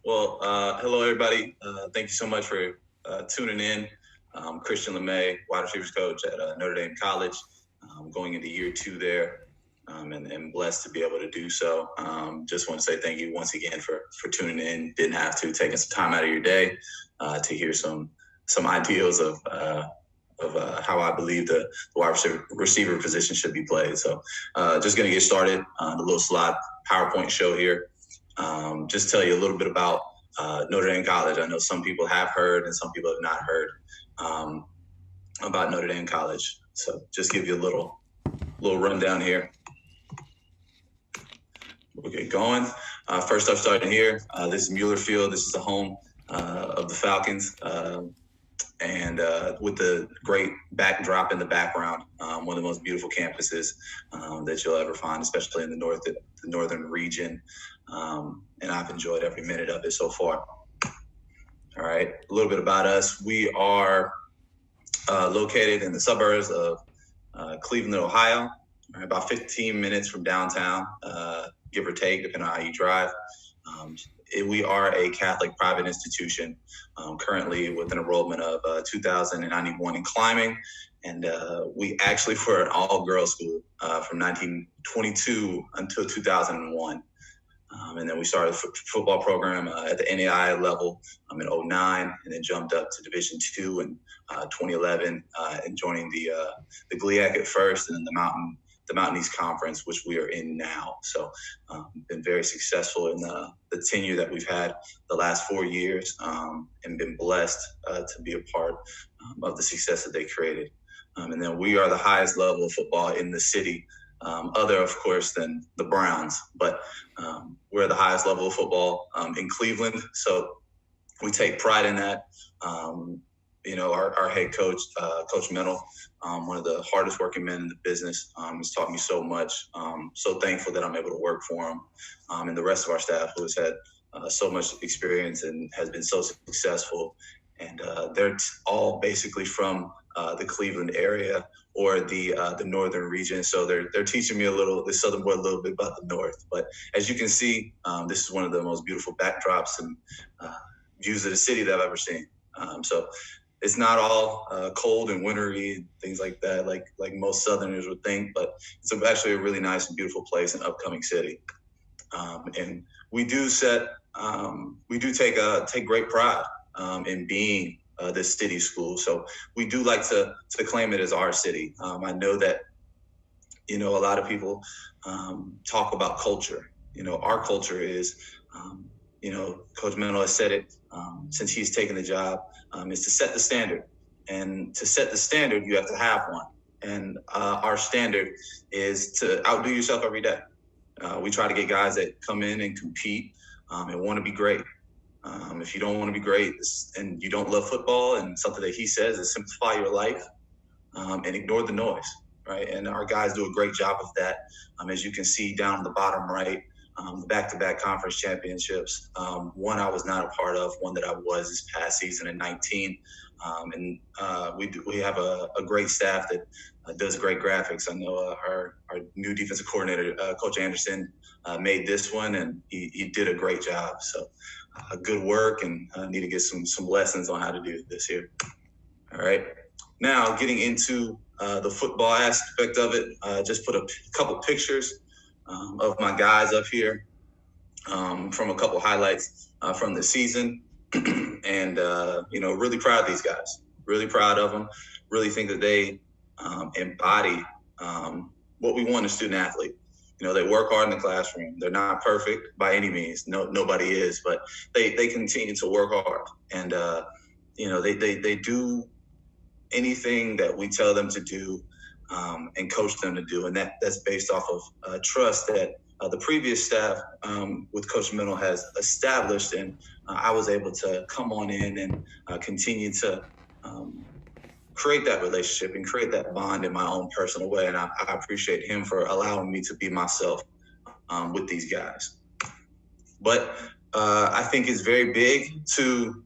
Hello, everybody. Thank you so much for tuning in. Christian LeMay, wide receivers coach at Notre Dame College, going into year 2 there, and blessed to be able to do so. Just want to say thank you once again for tuning in. Didn't have to, taking some time out of your day to hear some ideals of how I believe the wide receiver position should be played. So just going to get started on the little slide PowerPoint show here. Just tell you a little bit about Notre Dame College. I know some people have heard and some people have not heard about Notre Dame College. So just give you a little rundown here. We'll get going. First off, starting here, this is Mueller Field. This is the home of the Falcons. And with the great backdrop in the background, one of the most beautiful campuses that you'll ever find, especially in the northern region. And I've enjoyed every minute of it so far. All right, a little bit about us. We are located in the suburbs of Cleveland, Ohio, about 15 minutes from downtown, give or take, depending on how you drive. We are a Catholic private institution, currently with an enrollment of 2,091 in climbing. And we actually were an all-girls school from 1922 until 2001. And then we started a football program at the NAI level in 2009, and then jumped up to Division II in 2011, and joining the GLIAC at first, and then the Mountain East Conference, which we are in now. So been very successful in the tenure that we've had the last 4 years, and been blessed to be a part of the success that they created. And then we are the highest level of football in the city, other, of course, than the Browns, but we're the highest level of football in Cleveland. So we take pride in that. Our head coach, Coach Mennel, one of the hardest working men in the business, has taught me so much. So thankful that I'm able to work for him, and the rest of our staff who has had so much experience and has been so successful. And they're all basically from the Cleveland area or the northern region. So they're teaching me the southern boy a little bit about the north. But as you can see, this is one of the most beautiful backdrops and views of the city that I've ever seen. So it's not all cold and wintry and things like that, like most Southerners would think, but it's actually a really nice and beautiful place and upcoming city. And we do take great pride in being this city school. So we do like to claim it as our city. I know that, a lot of people talk about culture. Our culture is, Coach Mennel has said it since he's taken the job, is to set the standard. And to set the standard, you have to have one. And our standard is to outdo yourself every day. We try to get guys that come in and compete and want to be great. If you don't want to be great and you don't love football, and something that he says is simplify your life and ignore the noise, right? And our guys do a great job of that. As you can see down in the bottom right, the back-to-back conference championships. One I was not a part of, one that I was this past season in 19. We have a great staff that does great graphics. I know our new defensive coordinator, Coach Anderson, made this one, and he did a great job. So good work, and need to get some lessons on how to do this here. All right. Now getting into the football aspect of it, just put a couple pictures of my guys up here from a couple highlights from the season. And, really proud of these guys, really proud of them, really think that they embody what we want in a student athlete. They work hard in the classroom. They're not perfect by any means. Nobody is, but they continue to work hard. And, they do anything that we tell them to do and coach them to do. And that's based off of trust that the previous staff with Coach Mennel has established. And I was able to come on in and continue to create that relationship and create that bond in my own personal way. And I appreciate him for allowing me to be myself with these guys. But I think it's very big to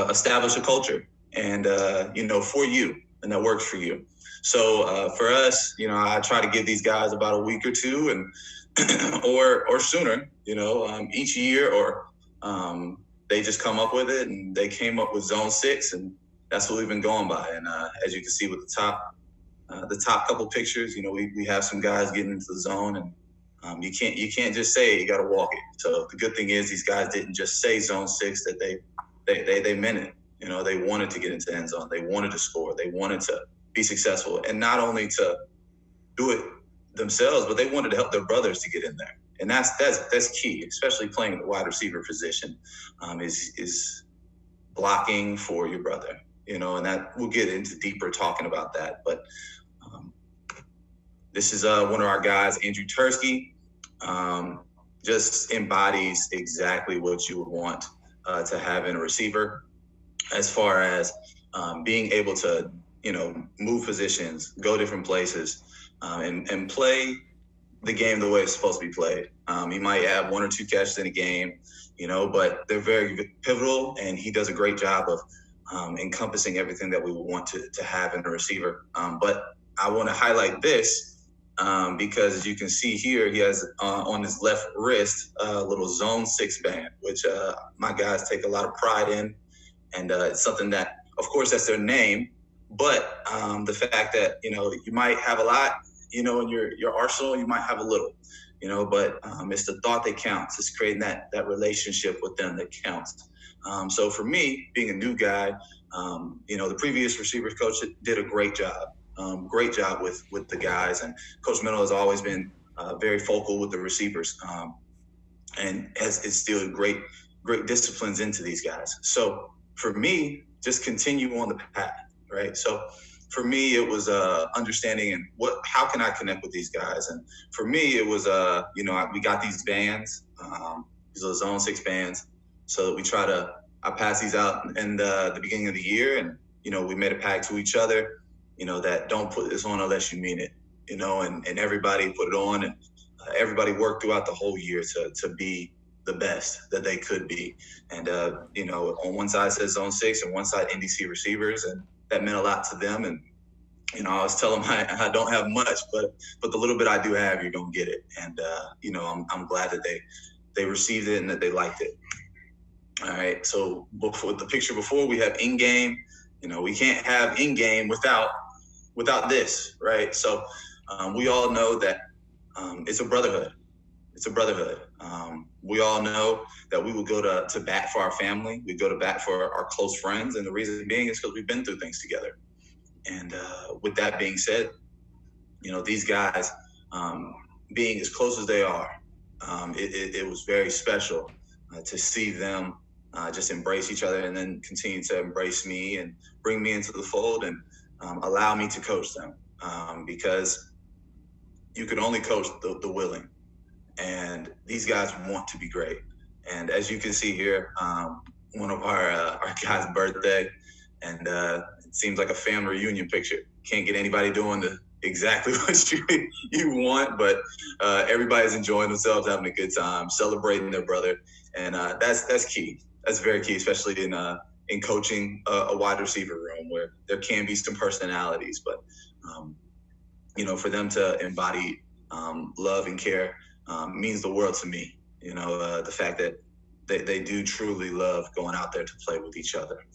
establish a culture and, for you, and that works for you. So for us, I try to give these guys about a week or two and or sooner, each year or They just come up with it, and they came up with Zone 6, and that's what we've been going by. And as you can see with the top couple pictures, we have some guys getting into the zone, and you can't just say it, you got to walk it. So the good thing is these guys didn't just say Zone 6, that they meant it. They wanted to get into the end zone. They wanted to score. They wanted to be successful, and not only to do it themselves, but they wanted to help their brothers to get in there. And that's key, especially playing the wide receiver position, is blocking for your brother, and that we'll get into deeper talking about that. But this is one of our guys, Andrew Tursky, just embodies exactly what you would want to have in a receiver, as far as being able to, move positions, go different places, and play the game the way it's supposed to be played. He might have 1 or 2 catches in a game, but they're very pivotal, and he does a great job of encompassing everything that we would want to have in a receiver. But I want to highlight this because, as you can see here, he has on his left wrist a little Zone 6 band, which my guys take a lot of pride in. And it's something that, of course, that's their name, but the fact that, you might have a lot, in your arsenal, you might have a little, but it's the thought that counts. It's creating that relationship with them that counts. So for me, being a new guy, the previous receivers coach did a great job with the guys. And Coach Mennel has always been very focal with the receivers, and has instilled great disciplines into these guys. So for me, just continue on the path, right? So for me, it was understanding and how can I connect with these guys? And for me, it was we got these bands, these little Zone 6 bands, so that I pass these out in the beginning of the year, and we made a pact to each other, that don't put this on unless you mean it, and everybody put it on, and everybody worked throughout the whole year to be the best that they could be. And on one side says Zone 6, and one side NDC receivers, and that meant a lot to them. And I always tell them I don't have much, but the little bit I do have, you're gonna get it. And I'm glad that they received it and that they liked it. All right. So before the picture before, we have in game. We can't have in game without this, right? So we all know that it's a brotherhood. It's a brotherhood. We all know that we will go to bat for our family. We go to bat for our close friends. And the reason being is because we've been through things together. And with that being said, these guys being as close as they are, it was very special to see them just embrace each other, and then continue to embrace me and bring me into the fold, and allow me to coach them, because you can only coach the willing. And these guys want to be great. And as you can see here, one of our guys' birthday, and it seems like a family reunion picture. Can't get anybody doing exactly what you want, but everybody's enjoying themselves, having a good time, celebrating their brother, and that's key. That's very key, especially in coaching a wide receiver room where there can be some personalities, but for them to embody love and care means the world to me. The fact that they do truly love going out there to play with each other.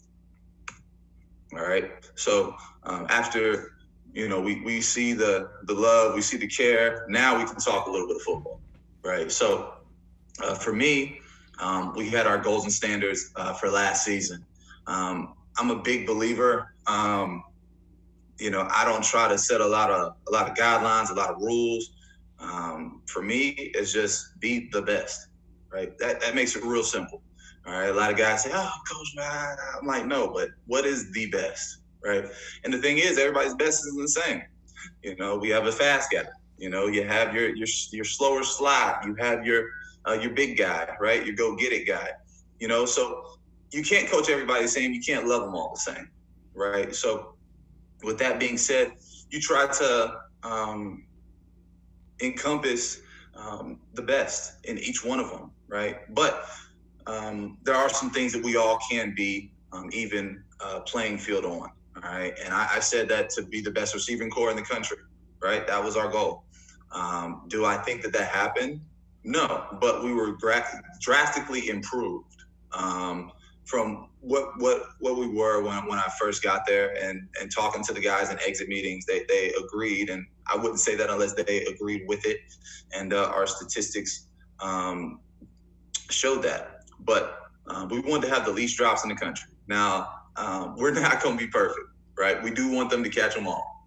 All right. So after, we see the love, we see the care. Now we can talk a little bit of football, right? So for me, we had our goals and standards for last season. I'm a big believer. I don't try to set a lot of guidelines, a lot of rules. For me, it's just be the best, right? That makes it real simple. All right. A lot of guys say, "Oh, coach, man." I'm like, no, but what is the best, right? And the thing is, everybody's best isn't the same. We have a fast guy. You have your slower slot. You have your big guy, right? Your go get it guy. So you can't coach everybody the same. You can't love them all the same, right? So with that being said, you try to encompass the best in each one of them, right? But there are some things that we all can be even playing field on, all right? And I said that to be the best receiving core in the country, right? That was our goal. Do I think that happened? No, but we were drastically improved, from what we were when I first got there, and talking to the guys in exit meetings, they agreed, and I wouldn't say that unless they agreed with it, and our statistics showed that. But we wanted to have the least drops in the country. Now, we're not going to be perfect, right? We do want them to catch them all.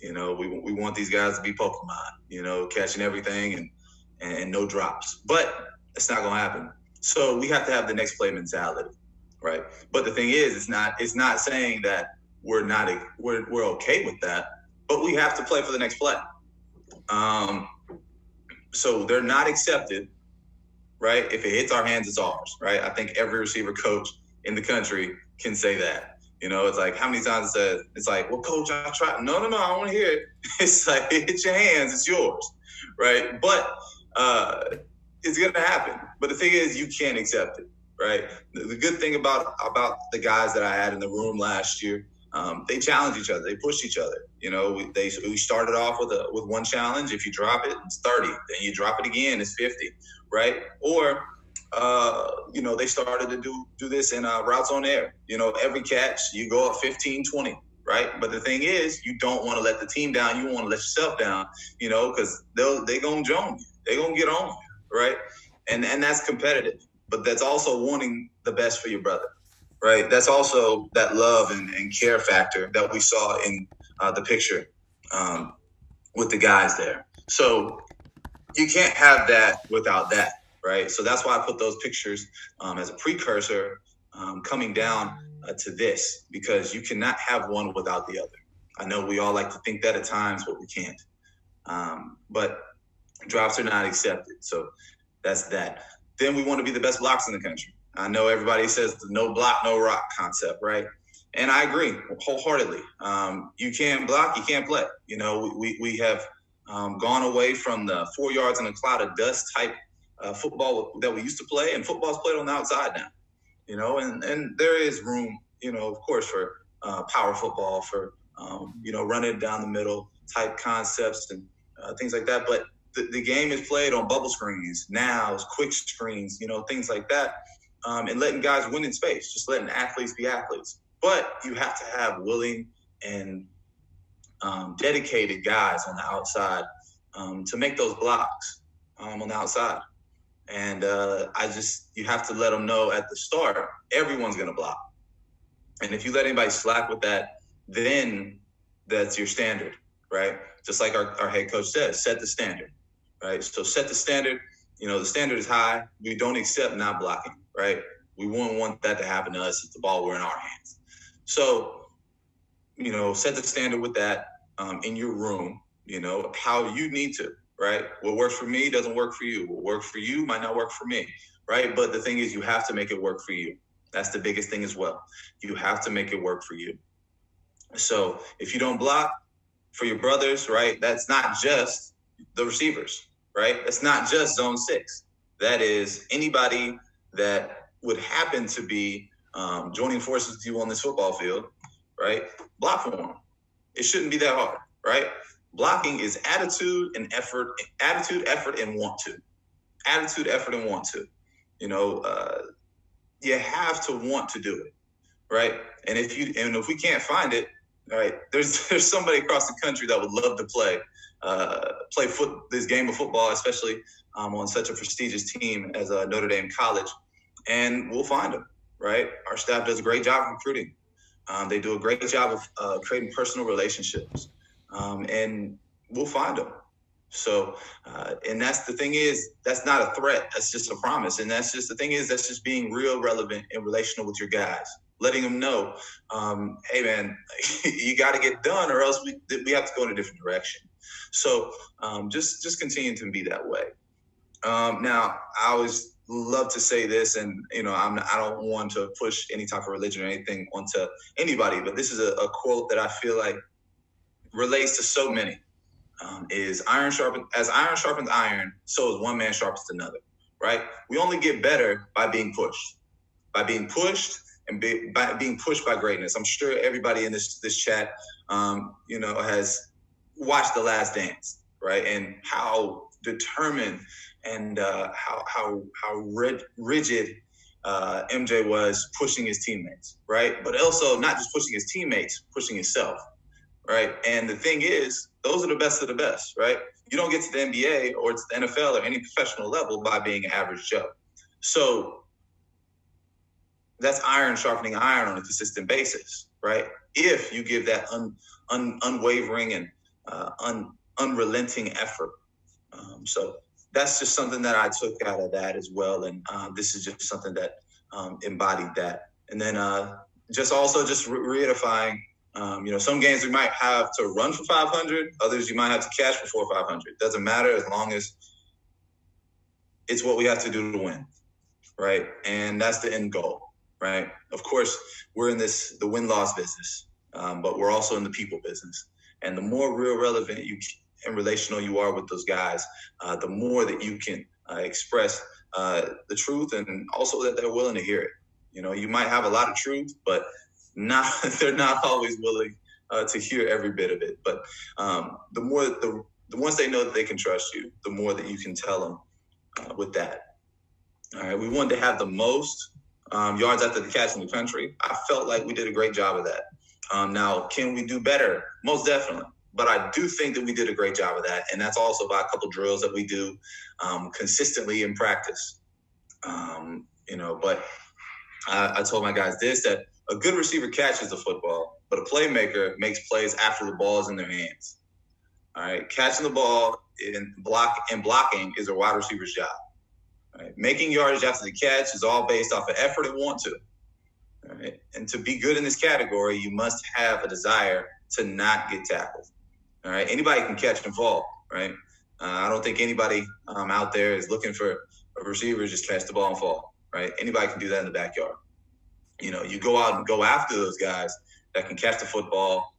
We want these guys to be Pokemon, catching everything and no drops. But it's not going to happen. So we have to have the next play mentality, right? But the thing is, it's not saying that we're okay with that, but we have to play for the next play. So they're not accepted, right? If it hits our hands, it's ours, right? I think every receiver coach in the country can say that. It's like, how many times it's like, well, coach, I tried. No, I don't want to hear it. It's like, it hits your hands, it's yours, right? But it's going to happen. But the thing is, you can't accept it, right? The good thing about the guys that I had in the room last year, they challenge each other. They push each other. We started off with one challenge. If you drop it, it's 30. Then you drop it again, it's 50, right? Or they started to do this in routes on air. Every catch, you go up 15, 20, right? But the thing is, you don't want to let the team down. You want to let yourself down, because they're going to join you. They're going to get on you, right? And that's competitive. But that's also wanting the best for your brother, right? That's also that love and care factor that we saw in the picture with the guys there. So you can't have that without that. Right. So that's why I put those pictures as a precursor coming down to this, because you cannot have one without the other. I know we all like to think that at times, but we can't. But drops are not accepted. So that's that. Then we want to be the best blocks in the country. I know everybody says the no block, no rock concept, right? And I agree wholeheartedly. You can't block, you can't play. We have gone away from the 4 yards in a cloud of dust type football that we used to play, and football's played on the outside now, and there is room, of course, for power football, for, running down the middle type concepts and things like that. But the game is played on bubble screens, now, quick screens, things like that, and letting guys win in space, just letting athletes be athletes. But you have to have willing and dedicated guys on the outside to make those blocks on the outside. And you have to let them know at the start, everyone's going to block. And if you let anybody slack with that, then that's your standard, right? Just like our head coach says, set the standard, right? So set the standard. The standard is high. We don't accept not blocking, right? We wouldn't want that to happen to us if the ball were in our hands. So, set the standard with that in your room, how you need to. Right? What works for me doesn't work for you. What works for you might not work for me. Right? But the thing is, you have to make it work for you. That's the biggest thing as well. You have to make it work for you. So if you don't block for your brothers, right, that's not just the receivers, right? That's not just zone 6. That is anybody that would happen to be joining forces with you on this football field, right? Block for them. It shouldn't be that hard, right? Blocking is attitude, effort, and want to. Attitude, effort, and want to. You have to want to do it, right? And if we can't find it, right, there's somebody across the country that would love to play this game of football, especially on such a prestigious team as Notre Dame College, and we'll find them, right? Our staff does a great job of recruiting. They do a great job of creating personal relationships. And we'll find them. So, and that's the thing is, that's not a threat. That's just a promise. And that's just being real, relevant, and relational with your guys, letting them know, hey man, you got to get done, or else we have to go in a different direction. So, just continue to be that way. Now, I always love to say this, and I don't want to push any type of religion or anything onto anybody, but this is a quote that I feel like relates to so many, is iron sharpens iron, so is one man sharpens another, right? We only get better by being pushed and by being pushed by greatness. I'm sure everybody in this chat, has watched The Last Dance, right? And how determined and how rigid MJ was pushing his teammates, right? But also not just pushing his teammates, pushing himself, right? And the thing is, those are the best of the best, right? You don't get to the NBA or to the NFL or any professional level by being an average Joe. So that's iron sharpening iron on a consistent basis, right? If you give that unwavering and unrelenting effort. So that's just something that I took out of that as well. And this is just something that embodied that. And then just reiterifying, some games we might have to run for 500, others you might have to catch for 400 or 500. Doesn't matter as long as it's what we have to do to win, right? And that's the end goal, right? Of course, we're in the win-loss business, but we're also in the people business. And the more real relevant and relational you are with those guys, the more that you can express the truth, and also that they're willing to hear it. You might have a lot of truth, but they're not always willing to hear every bit of it. But the once they know that they can trust you, the more that you can tell them with that. All right, we wanted to have the most yards after the catch in the country. I felt like we did a great job of that. Now, can we do better? Most definitely. But I do think that we did a great job of that. And that's also by a couple drills that we do consistently in practice. But I told my guys that a good receiver catches the football, but a playmaker makes plays after the ball is in their hands. All right. Catching the ball and blocking is a wide receiver's job. All right? Making yardage after the catch is all based off of effort and want to. All right? And to be good in this category, you must have a desire to not get tackled. All right. Anybody can catch and fall, right? I don't think anybody out there is looking for a receiver to just catch the ball and fall, right? Anybody can do that in the backyard. You go out and go after those guys that can catch the football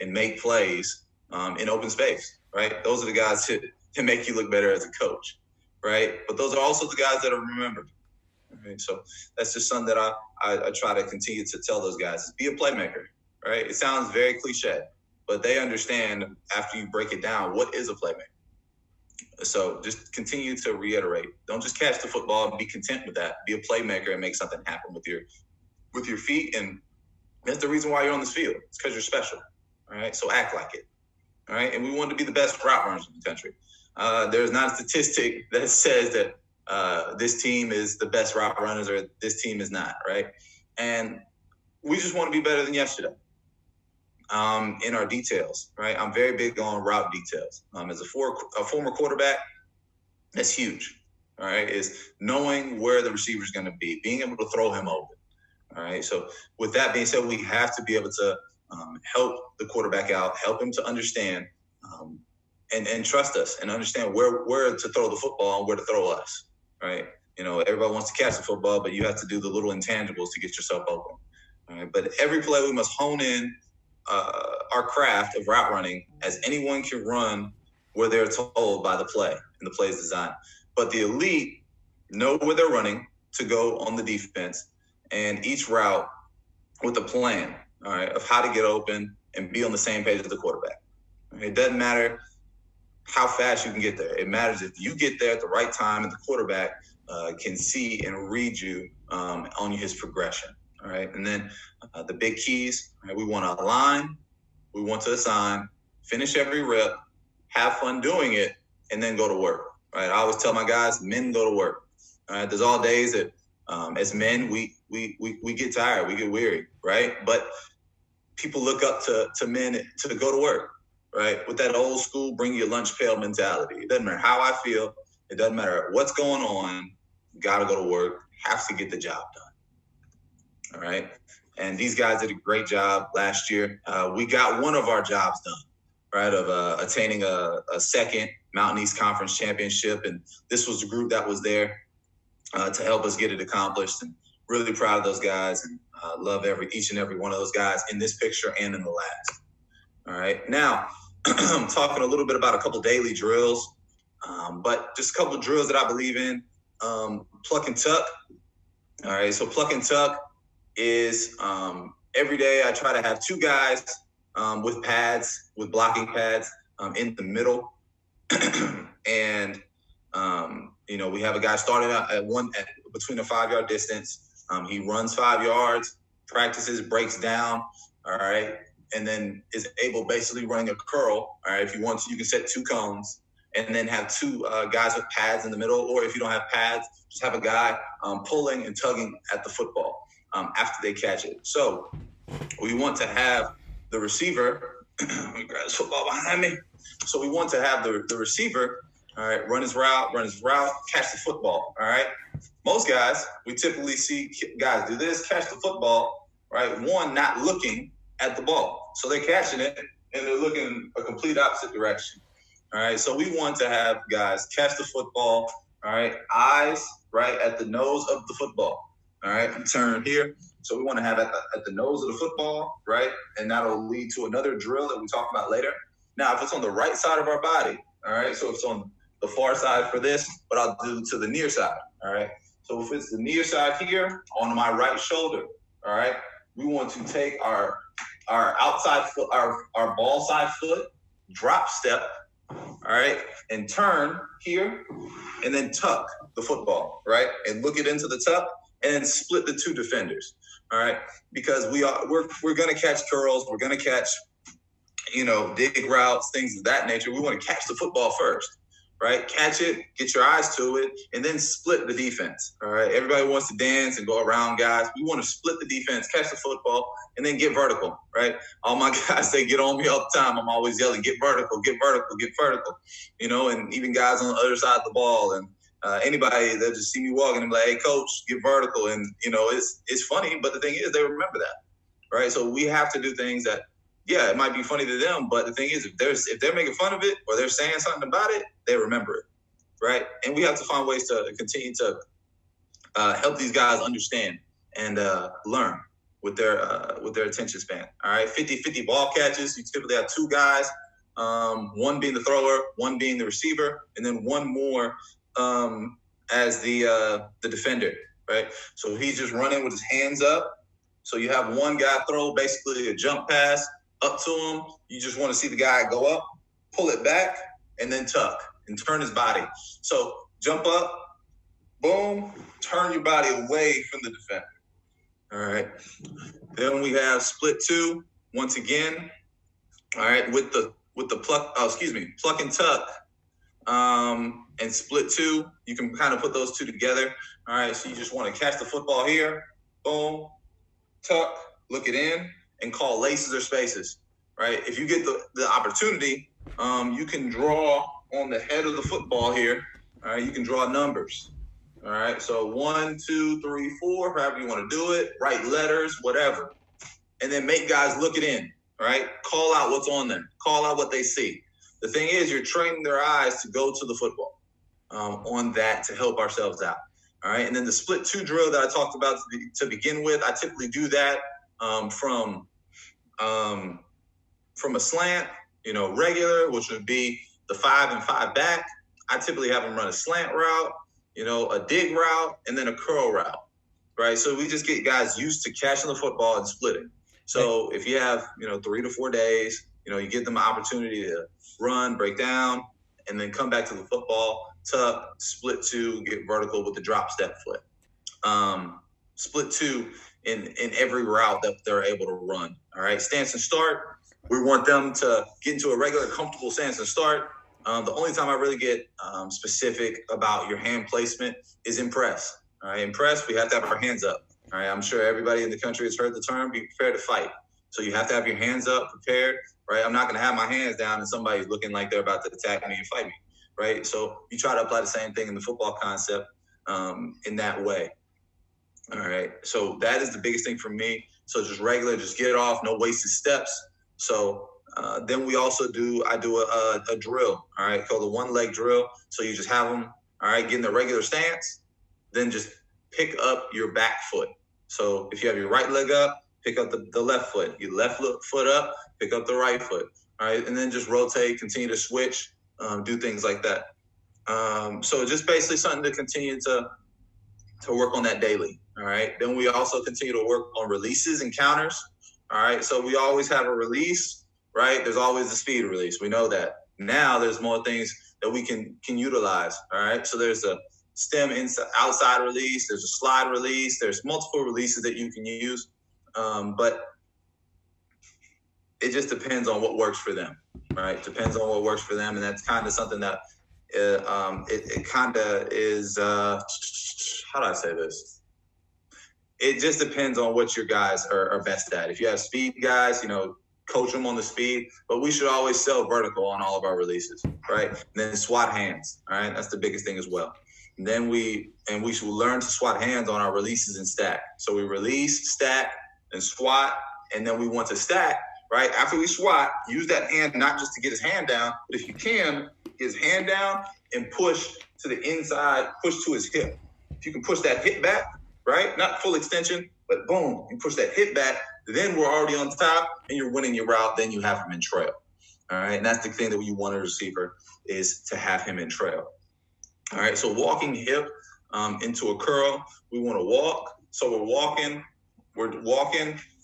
and make plays in open space, right? Those are the guys that make you look better as a coach, right? But those are also the guys that are remembered. Right? So that's just something that I try to continue to tell those guys is be a playmaker, right? It sounds very cliche, but they understand after you break it down, what is a playmaker? So just continue to reiterate. Don't just catch the football and be content with that. Be a playmaker and make something happen with your feet. And that's the reason why you're on this field. It's because you're special. All right. So act like it. All right. And we want to be the best route runners in the country. There's not a statistic that says that this team is the best route runners or this team is not. Right. And we just want to be better than yesterday. In our details, right? I'm very big on route details. As a former quarterback, that's huge, all right? Is knowing where the receiver is going to be, being able to throw him open, all right? So with that being said, we have to be able to help the quarterback out, help him to understand and trust us and understand where to throw the football and where to throw us, right? Everybody wants to catch the football, but you have to do the little intangibles to get yourself open, all right? But every play we must hone in our craft of route running, as anyone can run where they're told by the play and the play's design. But the elite know where they're running to go on the defense, and each route with a plan, all right, of how to get open and be on the same page as the quarterback. It doesn't matter how fast you can get there. It matters if you get there at the right time and the quarterback can see and read you on his progression. All right. And then the big keys, right, we want to align, we want to assign, finish every rep, have fun doing it, and then go to work. Right. I always tell my guys, men go to work. All right. There's all days that as men, we get tired, we get weary. Right. But people look up to men to go to work. Right. With that old school, bring your lunch pail mentality. It doesn't matter how I feel. It doesn't matter what's going on. Got to go to work, have to get the job done. All right. And these guys did a great job last year. We got one of our jobs done, right, of attaining a second Mountain East Conference championship. And this was the group that was there to help us get it accomplished. And really proud of those guys and love each and every one of those guys in this picture and in the last. All right. Now, I'm talking a little bit about a couple daily drills, but just a couple of drills that I believe in. Pluck and tuck. All right. So pluck and tuck is every day I try to have two guys with pads, with blocking pads in the middle. And, we have a guy starting out at between a 5-yard distance, He runs 5 yards, practices, breaks down, all right, and then is able basically running a curl. All right, if you want to, you can set 2 cones and then have 2 guys with pads in the middle, or if you don't have pads, just have a guy pulling and tugging at the football after they catch it. So we want to have the receiver. Let me grab this football behind me. So we want to have the receiver, all right, run his route, catch the football, all right? Most guys, we typically see guys do this, catch the football, right? One, not looking at the ball. So they're catching it, and they're looking a complete opposite direction, all right? So we want to have guys catch the football, all right? Eyes, right, at the nose of the football, all right? Turn here. So we want to have at the nose of the football, right? And that'll lead to another drill that we talk about later. Now, if it's on the right side of our body, all right, so if it's on the far side for this, but I'll do to the near side, all right? So if it's the near side here on my right shoulder, all right, we want to take our outside foot, our ball side foot, drop step, all right, and turn here, and then tuck the football, right? And look it into the tuck, and then split the 2 defenders, all right? Because we're gonna catch curls, we're gonna catch, dig routes, things of that nature. We want to catch the football first, right? Catch it, get your eyes to it, and then split the defense, all right? Everybody wants to dance and go around guys. We want to split the defense, catch the football, and then get vertical, right? All my guys, they get on me all the time. I'm always yelling, get vertical, get vertical, get vertical, and even guys on the other side of the ball and anybody that just see me walking and be like, hey, coach, get vertical. And, it's funny, but the thing is they remember that, right? So we have to do things that, yeah, it might be funny to them, but the thing is, if they're making fun of it or they're saying something about it, they remember it, right? And we have to find ways to continue to help these guys understand and learn with their attention span. All right, 50-50 ball catches. You typically have 2 guys, one being the thrower, one being the receiver, and then one more as the defender, right? So he's just running with his hands up. So you have one guy throw basically a jump pass up to him. You just want to see the guy go up, pull it back, and then tuck and turn his body. So jump up, boom, turn your body away from the defender. All right. Then we have split 2 once again. All right, with the pluck and tuck. And split 2, you can kind of put those 2 together. All right, so you just want to catch the football here, boom, tuck, look it in, and call laces or spaces, right? If you get the opportunity, you can draw on the head of the football here. All right, you can draw numbers. All right, so 1, 2, 3, 4, however you want to do it, write letters, whatever. And then make guys look it in, right? Call out what's on them. Call out what they see. The thing is, you're training their eyes to go to the football on that to help ourselves out. All right, and then the split 2 drill that I talked about to begin with, I typically do that from a slant, regular, which would be the 5 and 5 back. I typically have them run a slant route, a dig route, and then a curl route, right? So we just get guys used to catching the football and splitting. So if you have, 3 to 4 days, you give them an opportunity to run, break down, and then come back to the football, tuck, split 2, get vertical with the drop step foot. Split 2 in every route that they're able to run. All right, stance and start. We want them to get into a regular, comfortable stance and start. The only time I really get specific about your hand placement is in press. All right, in press, we have to have our hands up. All right, I'm sure everybody in the country has heard the term, be prepared to fight. So you have to have your hands up, prepared, right? I'm not going to have my hands down and somebody's looking like they're about to attack me and fight me, right? So you try to apply the same thing in the football concept in that way. All right, so that is the biggest thing for me. So just regular, just get it off, no wasted steps. So then we also I do a drill, all right, called the 1-leg drill. So you just have them, all right, get in the regular stance, then just pick up your back foot. So if you have your right leg up, pick up the left foot. Your left foot up, pick up the right foot, all right, and then just rotate, continue to switch, do things like that. So just basically something to continue to work on that daily, all right? Then we also continue to work on releases and counters, all right? So we always have a release, right? There's always the speed release. We know that. Now there's more things that we can utilize, all right? So there's a stem inside, outside release. There's a slide release. There's multiple releases that you can use, but it just depends on what works for them, right? Depends on what works for them, and that's kind of something that it kind of is. How do I say this? It just depends on what your guys are best at. If you have speed guys, coach them on the speed, but we should always sell vertical on all of our releases, right? And then SWAT hands, all right? That's the biggest thing as well. And then we should learn to SWAT hands on our releases and stack. So we release, stack, and SWAT, and then we want to stack, right? After we SWAT, use that hand not just to get his hand down, but if you can, get his hand down and push to the inside, push to his hip. If you can push that hip back, right? Not full extension, but boom, you push that hip back, then we're already on top and you're winning your route, then you have him in trail. All right, and that's the thing that you want a receiver is to have him in trail. All right, so walking hip into a curl, we want to walk. So we're walking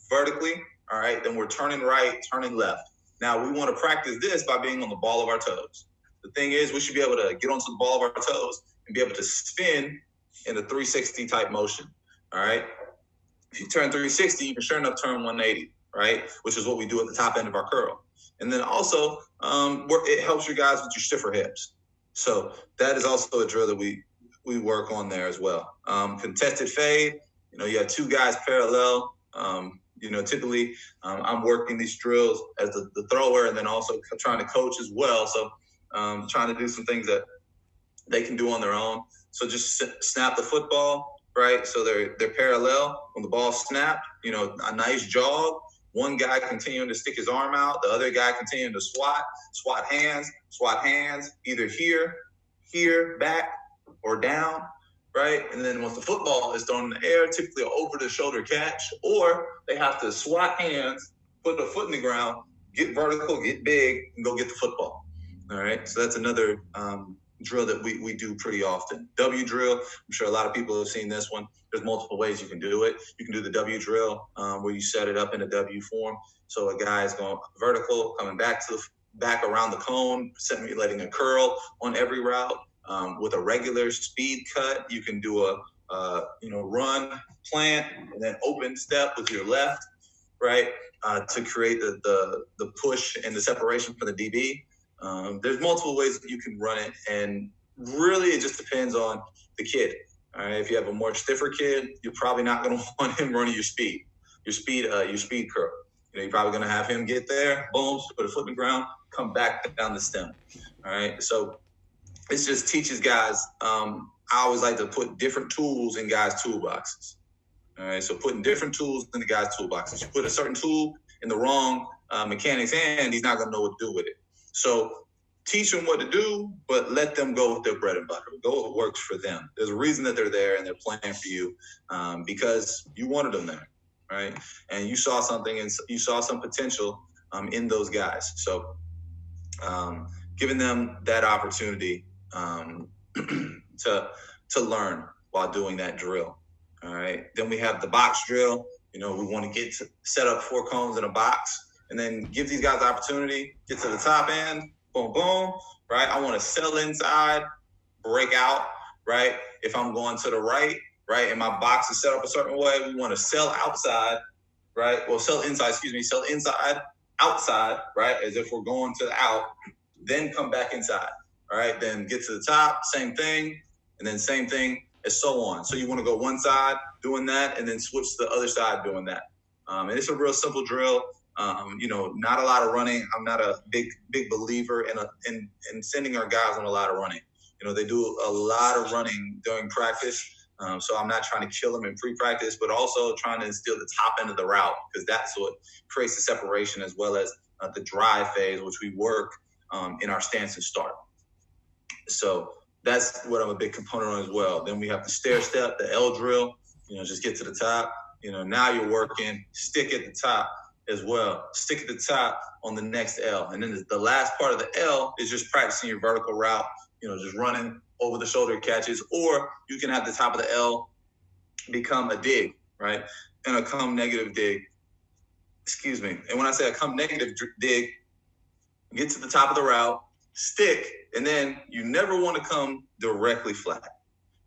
vertically, all right, then we're turning right, turning left. Now we want to practice this by being on the ball of our toes. The thing is, we should be able to get onto the ball of our toes and be able to spin in a 360 type motion, all right? If you turn 360, you can sure enough turn 180, right? Which is what we do at the top end of our curl. And then also, it helps you guys with your stiffer hips. So that is also a drill that we work on there as well. Contested fade, you have two guys parallel. Typically I'm working these drills as the thrower and then also trying to coach as well. So trying to do some things that they can do on their own. So just snap the football, right? So they're parallel. When the ball's snapped, a nice jog. One guy continuing to stick his arm out, the other guy continuing to SWAT hands, either here, back, or down, right? And then once the football is thrown in the air, typically an over-the-shoulder catch, or they have to SWAT hands, put a foot in the ground, get vertical, get big, and go get the football. All right, so that's another drill that we do pretty often. W drill, I'm sure a lot of people have seen this one. There's multiple ways you can do it. You can do the W drill where you set it up in a W form. So a guy is going vertical, coming back around the cone, simulating a curl on every route. With a regular speed cut, you can do a run, plant, and then open step with your left, right, to create the push and the separation for the DB. There's multiple ways that you can run it, and really it just depends on the kid. All right, if you have a more stiffer kid, you're probably not going to want him running your speed curl. You're probably going to have him get there, boom, put a foot in the ground, come back down the stem. All right, so it just teaches guys. I always like to put different tools in guys' toolboxes. All right, so putting different tools in the guy's toolboxes. You put a certain tool in the wrong mechanic's hand, he's not going to know what to do with it. So teach them what to do, but let them go with their bread and butter. Go what works for them. There's a reason that they're there and they're playing for you because you wanted them there, right? And you saw something and you saw some potential in those guys. So giving them that opportunity to learn while doing that drill. All right. Then we have the box drill. We want to set up 4 cones in a box. And then give these guys the opportunity, get to the top end, boom, boom, right? I want to sell inside, break out, right? If I'm going to the right, and my box is set up a certain way, we want to sell outside, right? Well, sell inside, outside, right? As if we're going to the out, then come back inside, all right? Then get to the top, same thing, and then same thing, and so on. So you want to go one side doing that, and then switch to the other side doing that. And it's a real simple drill. Not a lot of running. I'm not a big believer in sending our guys on a lot of running. They do a lot of running during practice. So I'm not trying to kill them in pre-practice, but also trying to instill the top end of the route because that's what creates the separation as well as the drive phase, which we work in our stance and start. So that's what I'm a big component on as well. Then we have the stair step, the L drill, just get to the top. Now you're working stick at the top as well. Stick at the top on the next L. And then the last part of the L is just practicing your vertical route, just running over the shoulder catches, or you can have the top of the L become a dig, right? And a come negative dig. Excuse me. And when I say a come negative dig, get to the top of the route, stick, and then you never want to come directly flat.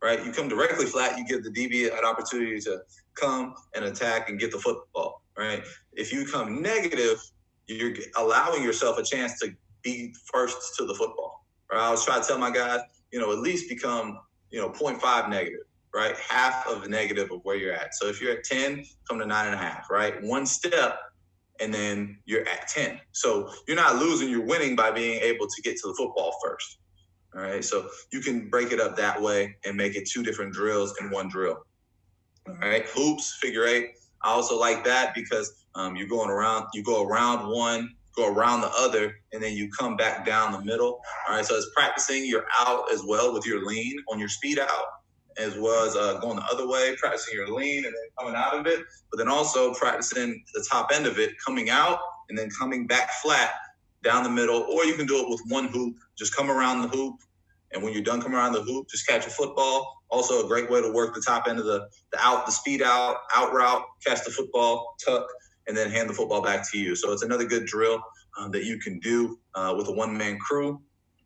right? You come directly flat, you give the DB an opportunity to come and attack and get the football, right? If you come negative, you're allowing yourself a chance to be first to the football, right? I always try to tell my guys, at least become, 0.5 negative, right? Half of the negative of where you're at. So if you're at 10, come to 9.5, right? One step, and then you're at 10. So you're not losing, you're winning by being able to get to the football first. All right. So you can break it up that way and make it 2 different drills in one drill. All right. Hoops, figure 8. I also like that because you go around one, go around the other, and then you come back down the middle. All right. So it's practicing your out as well with your lean on your speed out, as well as going the other way, practicing your lean and then coming out of it, but then also practicing the top end of it, coming out and then coming back flat down the middle, or you can do it with one hoop, just come around the hoop. And when you're done coming around the hoop, just catch a football. Also a great way to work the top end of the speed out route, catch the football, tuck, and then hand the football back to you. So it's another good drill that you can do with a one-man crew.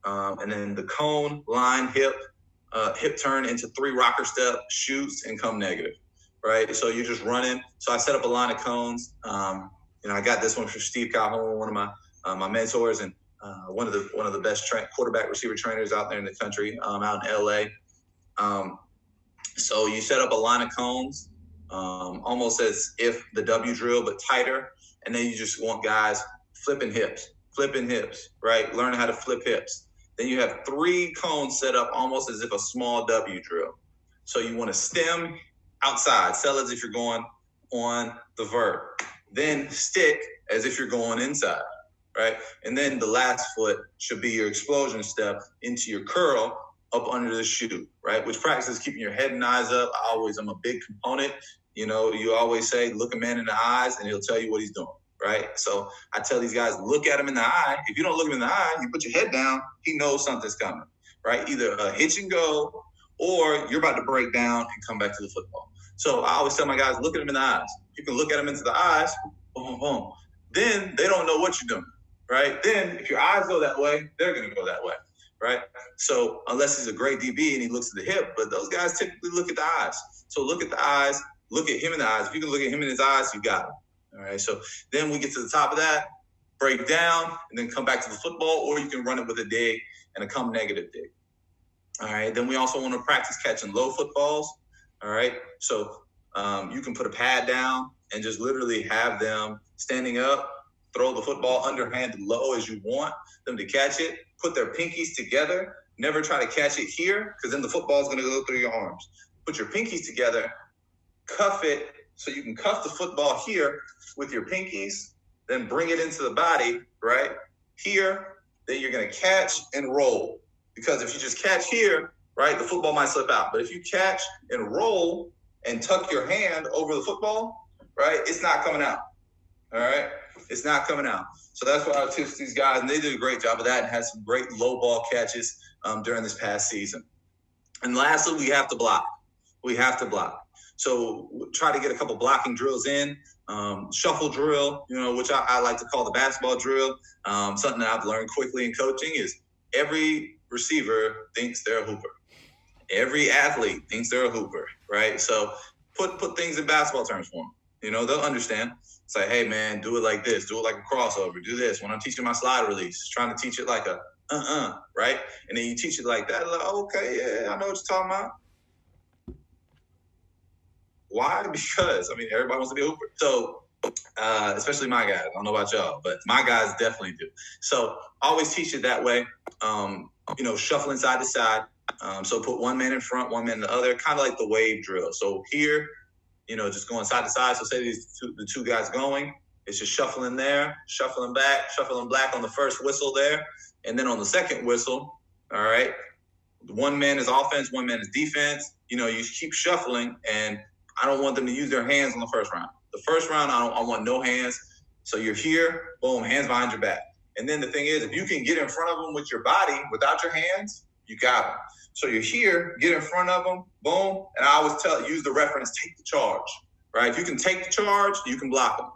And then the cone, line, hip turn into 3 rocker step, shoots, and come negative, right? So you're just running. So I set up a line of cones. I got this one from Steve Calhoun, one of my mentors, and one of the best quarterback receiver trainers out there in the country, out in LA. So you set up a line of cones, almost as if the W drill, but tighter. And then you just want guys flipping hips, right? Learn how to flip hips. Then you have 3 cones set up almost as if a small W drill. So you want to stem outside, sell as if you're going on the vert. Then stick as if you're going inside, right? And then the last foot should be your explosion step into your curl up under the shoe, right? Which practices keeping your head and eyes up. I'm a big component. You always say, look a man in the eyes and he'll tell you what he's doing, right? So I tell these guys, look at him in the eye. If you don't look him in the eye, you put your head down, he knows something's coming, right? Either a hitch and go, or you're about to break down and come back to the football. So I always tell my guys, look at him in the eyes. You can look at him into the eyes, boom, boom. Then they don't know what you're doing, right? Then if your eyes go that way, they're going to go that way, right? So unless he's a great DB and he looks at the hip, but those guys typically look at the eyes. So look at the eyes, look at him in the eyes. If you can look at him in his eyes, you got him. All right. So then we get to the top of that, break down, and then come back to the football, or you can run it with a dig and a come negative dig. All right. Then we also want to practice catching low footballs. All right. So you can put a pad down and just literally have them standing up, throw the football underhand low as you want them to catch it, put their pinkies together. Never try to catch it here because then the football is going to go through your arms. Put your pinkies together, cuff it so you can cuff the football here with your pinkies, then bring it into the body, right? Here, then you're going to catch and roll. Because if you just catch here, right, the football might slip out. But if you catch and roll and tuck your hand over the football, right, it's not coming out. All right? It's not coming out. So that's what I teach these guys, and they did a great job of that and had some great low ball catches during this past season. And lastly, we have to block. So try to get a couple blocking drills in. Shuffle drill, which I like to call the basketball drill. Something that I've learned quickly in coaching is every receiver thinks they're a hooper. Every athlete thinks they're a hooper, right? So put things in basketball terms for them. They'll understand. It's like, hey, man, do it like this. Do it like a crossover. Do this. When I'm teaching my slide release, trying to teach it like a right? And then you teach it like that. Like, okay, yeah, I know what you're talking about. Why? Because, everybody wants to be a hooper. So, especially my guys. I don't know about y'all, but my guys definitely do. So, always teach it that way. Shuffling side to side. So, put one man in front, one man in the other, kind of like the wave drill. So, here, just going side to side. So, say the two guys going. It's just shuffling there, shuffling back, shuffling black on the first whistle there. And then on the second whistle, all right, one man is offense, one man is defense. You keep shuffling, and I don't want them to use their hands on the first round. The first round, I want no hands. So you're here, boom, hands behind your back. And then the thing is, if you can get in front of them with your body without your hands, you got them. So you're here, get in front of them, boom. And I always use the reference, take the charge, right? If you can take the charge, you can block them,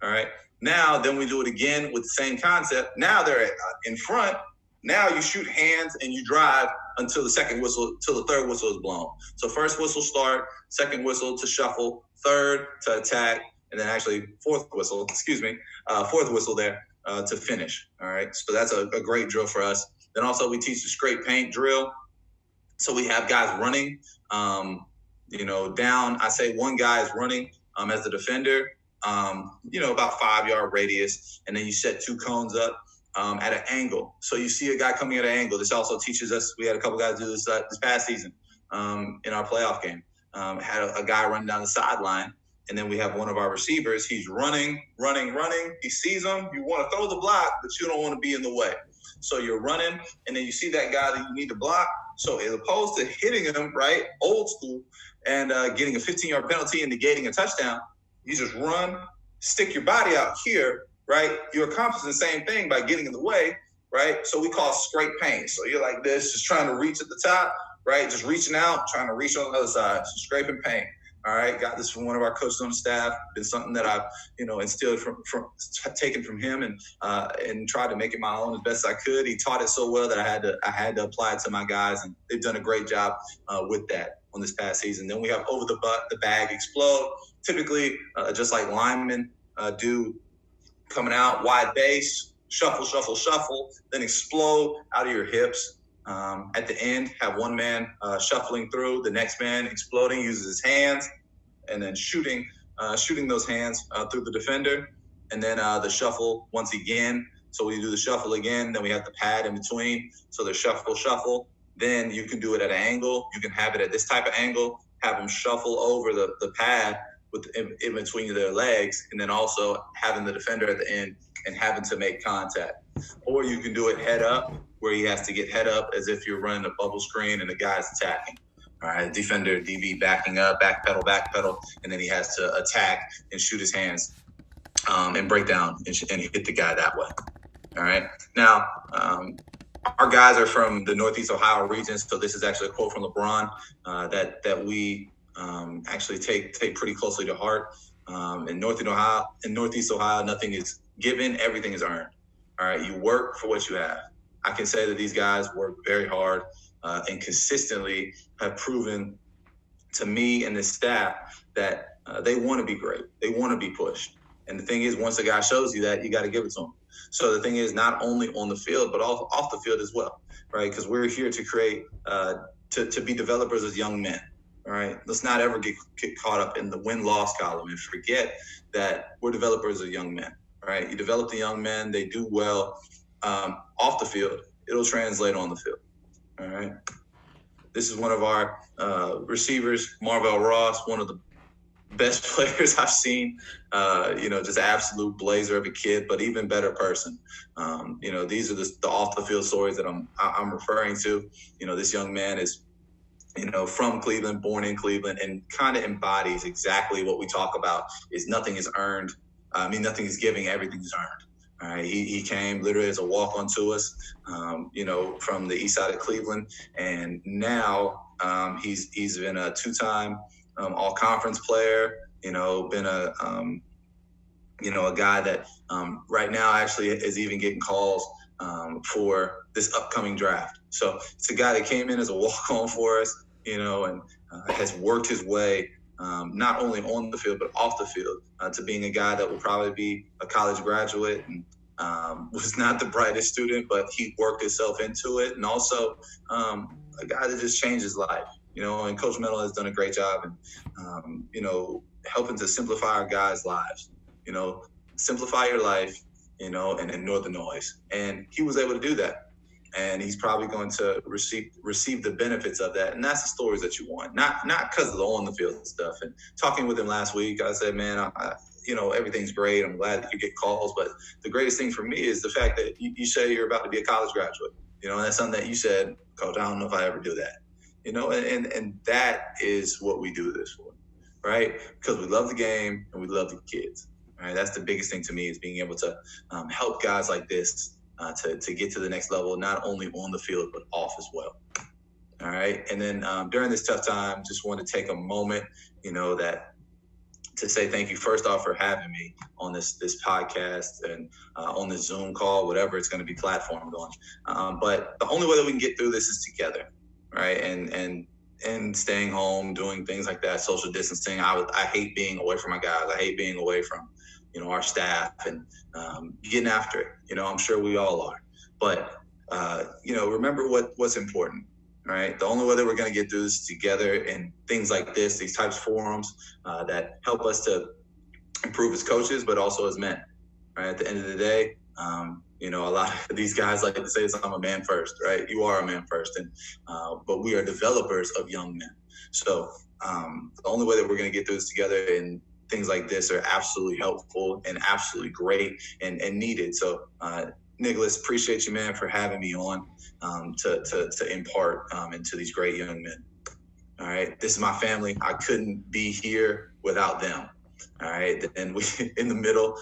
all right? Now, then we do it again with the same concept. Now they're in front. Now you shoot hands and you drive until the third whistle is blown. So first whistle start, second whistle to shuffle, third to attack, and then actually fourth whistle there to finish. All right. So that's a great drill for us. Then also we teach the scrape paint drill. So we have guys running, down. I say one guy is running as the defender, about 5-yard radius. And then you set 2 cones up at an angle. So you see a guy coming at an angle. This also teaches us, we had a couple guys do this past season in our playoff game. Had a guy running down the sideline. And then we have one of our receivers. He's running. He sees him. You want to throw the block, but you don't want to be in the way. So you're running, and then you see that guy that you need to block. So as opposed to hitting him, right, old school, and getting a 15-yard penalty and negating a touchdown, you just run, stick your body out here, right? You're accomplishing the same thing by getting in the way, right? So we call scrape paint. So you're like this, just trying to reach at the top, right? Just reaching out, trying to reach on the other side. So scraping paint. All right, got this from one of our coaches on the staff. Been something that I've, instilled taken from him and tried to make it my own as best I could. He taught it so well that I had to apply it to my guys, and they've done a great job with that on this past season. Then we have over the bag explode, typically just like linemen do, coming out wide base, shuffle, then explode out of your hips. At the end, have one man shuffling through, the next man exploding, uses his hands, and then shooting those hands through the defender. And then the shuffle once again. So we do the shuffle again, then we have the pad in between. So the shuffle. Then you can do it at an angle. You can have it at this type of angle, have them shuffle over the pad in between their legs, and then also having the defender at the end and having to make contact. Or you can do it head up, where he has to get head up as if you're running a bubble screen and the guy's attacking. All right, defender, DB backing up, back pedal, and then he has to attack and shoot his hands and break down and hit the guy that way. All right. Now, our guys are from the Northeast Ohio region, so this is actually a quote from LeBron that we actually take pretty closely to heart. In Northeast Ohio, nothing is given, everything is earned. All right, you work for what you have. I can say that these guys work very hard and consistently have proven to me and the staff that they want to be great. They want to be pushed. And the thing is, once a guy shows you that, you got to give it to him. So the thing is, not only on the field, but off the field as well, right? Because we're here to create, to be developers as young men, all right? Let's not ever get caught up in the win-loss column and forget that we're developers as young men, right? You develop the young men, they do well off the field, it'll translate on the field, all right? This is one of our receivers, Marvell Ross, one of the best players I've seen, just an absolute blazer of a kid, but even better person. These are the off the field stories that I'm referring to. This young man is, from Cleveland, born in Cleveland, and kind of embodies exactly what we talk about is nothing is earned. Nothing is giving, everything is earned. All right, he came literally as a walk-on to us, from the east side of Cleveland, and now he's been a 2-time all-conference player. Been a guy that right now actually is even getting calls for this upcoming draft. So it's a guy that came in as a walk-on for us, and has worked his way not only on the field but off the field to being a guy that will probably be a college graduate and was not the brightest student, but he worked himself into it, and also a guy that just changed his life. And Coach Metal has done a great job in, helping to simplify our guys' lives. Simplify your life, and ignore the noise. And he was able to do that. And he's probably going to receive the benefits of that. And that's the stories that you want, not because of the on the field stuff. And talking with him last week, I said, man, everything's great. I'm glad that you get calls. But the greatest thing for me is the fact that you say you're about to be a college graduate. And that's something that you said, Coach, I don't know if I ever do that. And that is what we do this for, right? Because we love the game and we love the kids, right? That's the biggest thing to me, is being able to help guys like this to get to the next level, not only on the field, but off as well. All right. And then during this tough time, just want to take a moment, to say thank you first off for having me on this podcast and on this Zoom call, whatever it's going to be platformed on. But the only way that we can get through this is together. right? And staying home, doing things like that, social distancing. I hate being away from my guys. I hate being away from, our staff and getting after it. I'm sure we all are. But, remember what's important, right? The only way that we're going to get through this together and things like this, these types of forums that help us to improve as coaches, but also as men, right? At the end of the day, a lot of these guys like to say, I'm a man first, right? You are a man first. But we are developers of young men. So the only way that we're going to get through this together and things like this are absolutely helpful and absolutely great and needed. So, Nicholas, appreciate you, man, for having me on to impart into these great young men. All right. This is my family. I couldn't be here without them. All right. Then in the middle,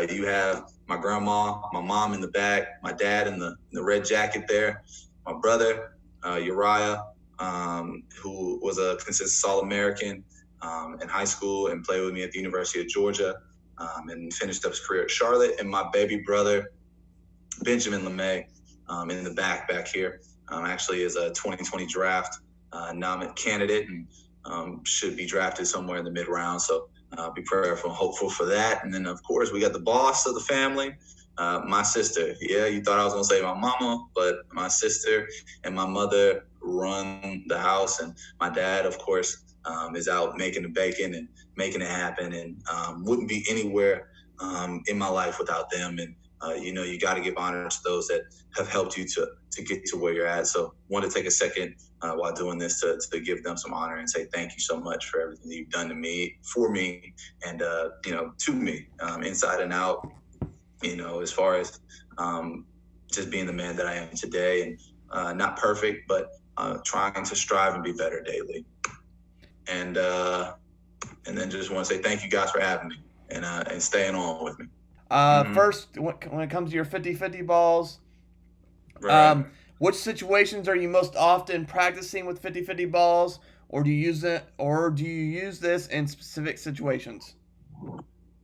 you have my grandma, my mom in the back, my dad in the red jacket there, my brother, Uriah, who was a consensus All-American in high school and played with me at the University of Georgia and finished up his career at Charlotte, and my baby brother, Benjamin LeMay, in the back here, actually is a 2020 draft nominee candidate and should be drafted somewhere in the mid-round. So be prayerful and hopeful for that. And then, of course, we got the boss of the family, my sister. Yeah, you thought I was going to say my mama, but my sister and my mother run the house. And my dad, of course, is out making the bacon and making it happen and wouldn't be anywhere in my life without them. And, you got to give honor to those that have helped you to get to where you're at. So want to take a second while doing this to give them some honor and say thank you so much for everything that you've done to me, for me, and, to me, inside and out, as far as just being the man that I am today and not perfect, but trying to strive and be better daily. And then just want to say thank you guys for having me and staying on with me. First, when it comes to your 50-50 balls, Right. which situations are you most often practicing with 50-50 balls, or do you use this in specific situations?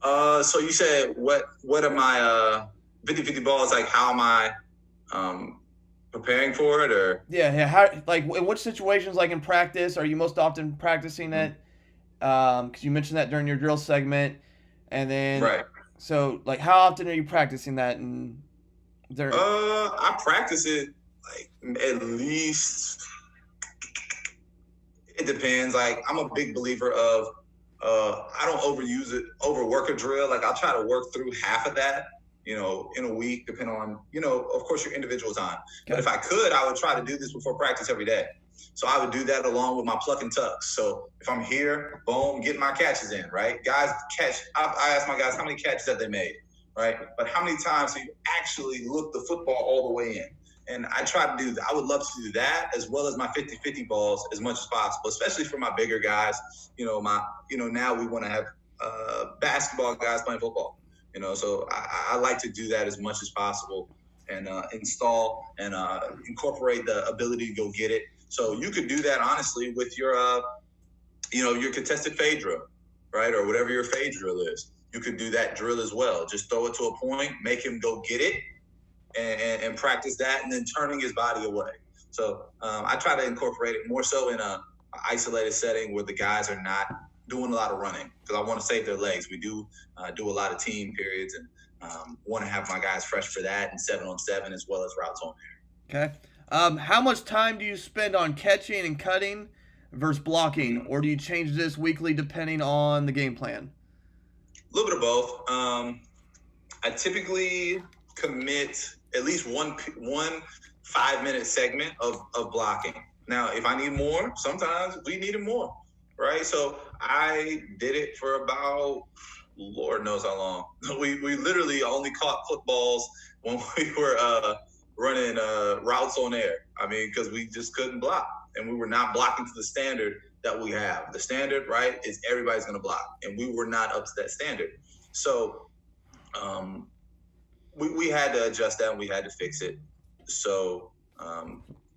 So you said what are my 50-50 balls, like how am I preparing for it, or How, like, in which situations, like in practice, are you most often practicing it? Because you mentioned that during your drill segment, and then right. So, like, how often are you practicing that? And I practice it like at least. It depends. Like, I'm a big believer of I don't overwork a drill. Like, I'll try to work through half of that, in a week, depending on, of course, your individual time. Okay. But if I could, I would try to do this before practice every day. So I would do that along with my pluck and tucks. So if I'm here, boom, get my catches in, right? Guys catch. I ask my guys how many catches have they made, right? But how many times have you actually looked the football all the way in? And I try to do that. I would love to do that as well as my 50-50 balls as much as possible, especially for my bigger guys. Now we want to have basketball guys playing football. So I like to do that as much as possible and install and incorporate the ability to go get it. So you could do that honestly with your, your contested fade drill, right? Or whatever your fade drill is. You could do that drill as well. Just throw it to a point, make him go get it, and practice that, and then turning his body away. So I try to incorporate it more so in a isolated setting where the guys are not doing a lot of running because I want to save their legs. We do a lot of team periods and want to have my guys fresh for that and 7-on-7 as well as routes on there. Okay. How much time do you spend on catching and cutting versus blocking, or do you change this weekly depending on the game plan? A little bit of both. I typically commit at least one 5-minute segment of blocking. Now, if I need more, sometimes we needed more, right? So I did it for about, Lord knows how long. We literally only caught footballs when we were running routes on air. I mean, because we just couldn't block, and we were not blocking to the standard that we have. The standard, right, is everybody's going to block, and we were not up to that standard. So we had to adjust that, and we had to fix it. So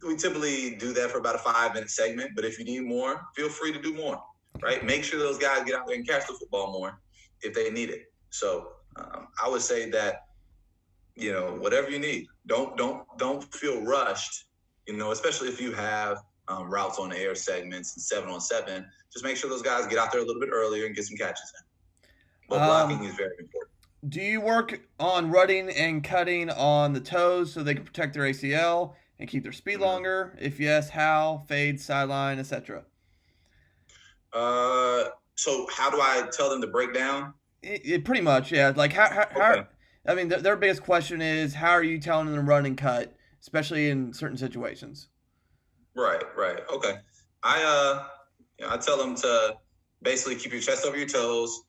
we typically do that for about a 5-minute segment, but if you need more, feel free to do more, right? Make sure those guys get out there and catch the football more if they need it. So I would say that, whatever you need, don't feel rushed, especially if you have routes on air segments and 7-on-7. Just make sure those guys get out there a little bit earlier and get some catches in. But blocking is very important. Do you work on running and cutting on the toes so they can protect their ACL and keep their speed longer? If yes, how? Fade, sideline, etc. So how do I tell them to break down? It pretty much, yeah. Like how Okay. I mean, their biggest question is how are you telling them to run and cut, especially in certain situations? Right. Okay. I tell them to basically keep your chest over your toes.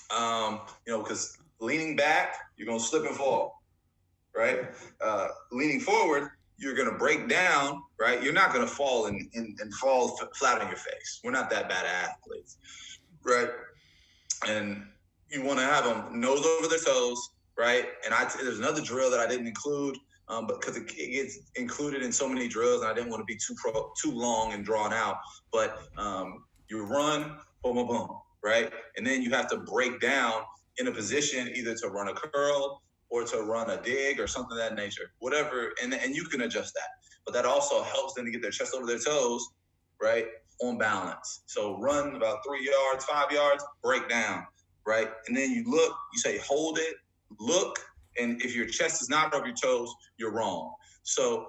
Because leaning back, you're gonna slip and fall, right? Leaning forward, you're gonna break down, right? You're not gonna fall and fall flat on your face. We're not that bad athletes, right? And you want to have them nose over their toes, right? And there's another drill that I didn't include, but because it gets included in so many drills, and I didn't want to be too long and drawn out. But you run, boom, boom, boom, right? And then you have to break down in a position either to run a curl or to run a dig or something of that nature, whatever. And you can adjust that. But that also helps them to get their chest over their toes, right, on balance. So run about 3 yards, 5 yards, break down, right? And then you look, you say, hold it, look, and if your chest is not over your toes, you're wrong. So,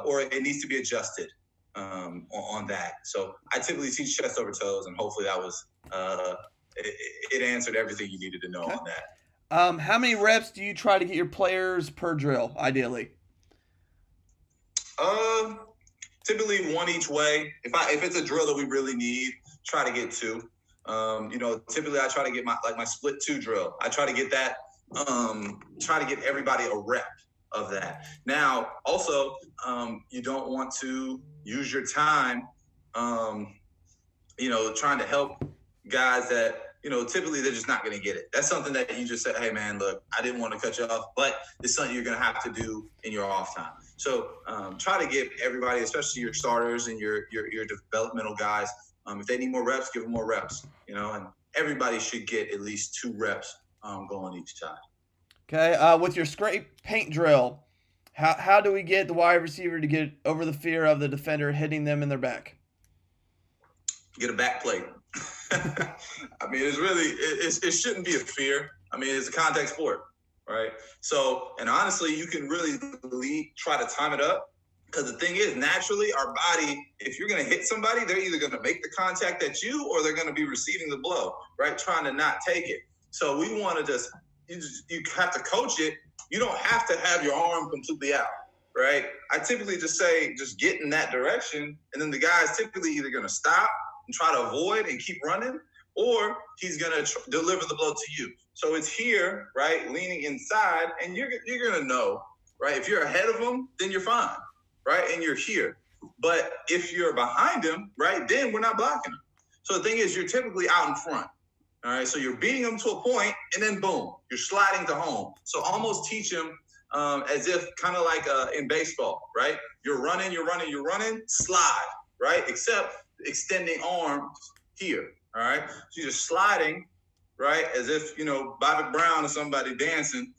or it needs to be adjusted on that. So I typically teach chest over toes, and hopefully that was, it answered everything you needed to know on that. How many reps do you try to get your players per drill, ideally? Typically one each way. If it's a drill that we really need, try to get two. Typically I try to get my split 2 drill. I try to get that. Try to get everybody a rep of that. Now, also, you don't want to use your time, trying to help guys that, typically they're just not going to get it. That's something that you just said, hey, man, look, I didn't want to cut you off, but it's something you're going to have to do in your off time. So try to give everybody, especially your starters and your developmental guys, if they need more reps, give them more reps, and everybody should get at least 2 reps going each time. Okay, with your scrape paint drill, how do we get the wide receiver to get over the fear of the defender hitting them in their back? Get a back plate. I mean, it shouldn't be a fear. I mean, it's a contact sport, right? So, and honestly, you can really try to time it up, because the thing is, naturally, our body, if you're going to hit somebody, they're either going to make the contact at you or they're going to be receiving the blow, right? Trying to not take it. So we want to you have to coach it. You don't have to have your arm completely out, right? I typically just say, just get in that direction. And then the guy's typically either going to stop and try to avoid and keep running, or he's going to deliver the blow to you. So it's here, right? Leaning inside, and you're going to know, right? If you're ahead of him, then you're fine, right? And you're here. But if you're behind him, right, then we're not blocking him. So the thing is, you're typically out in front. All right, so you're beating them to a point, and then boom, you're sliding to home. So almost teach them as if kind of like in baseball, right? You're running, slide, right? Except extending arms here, all right? So you're just sliding, right? As if, Bobby Brown or somebody dancing,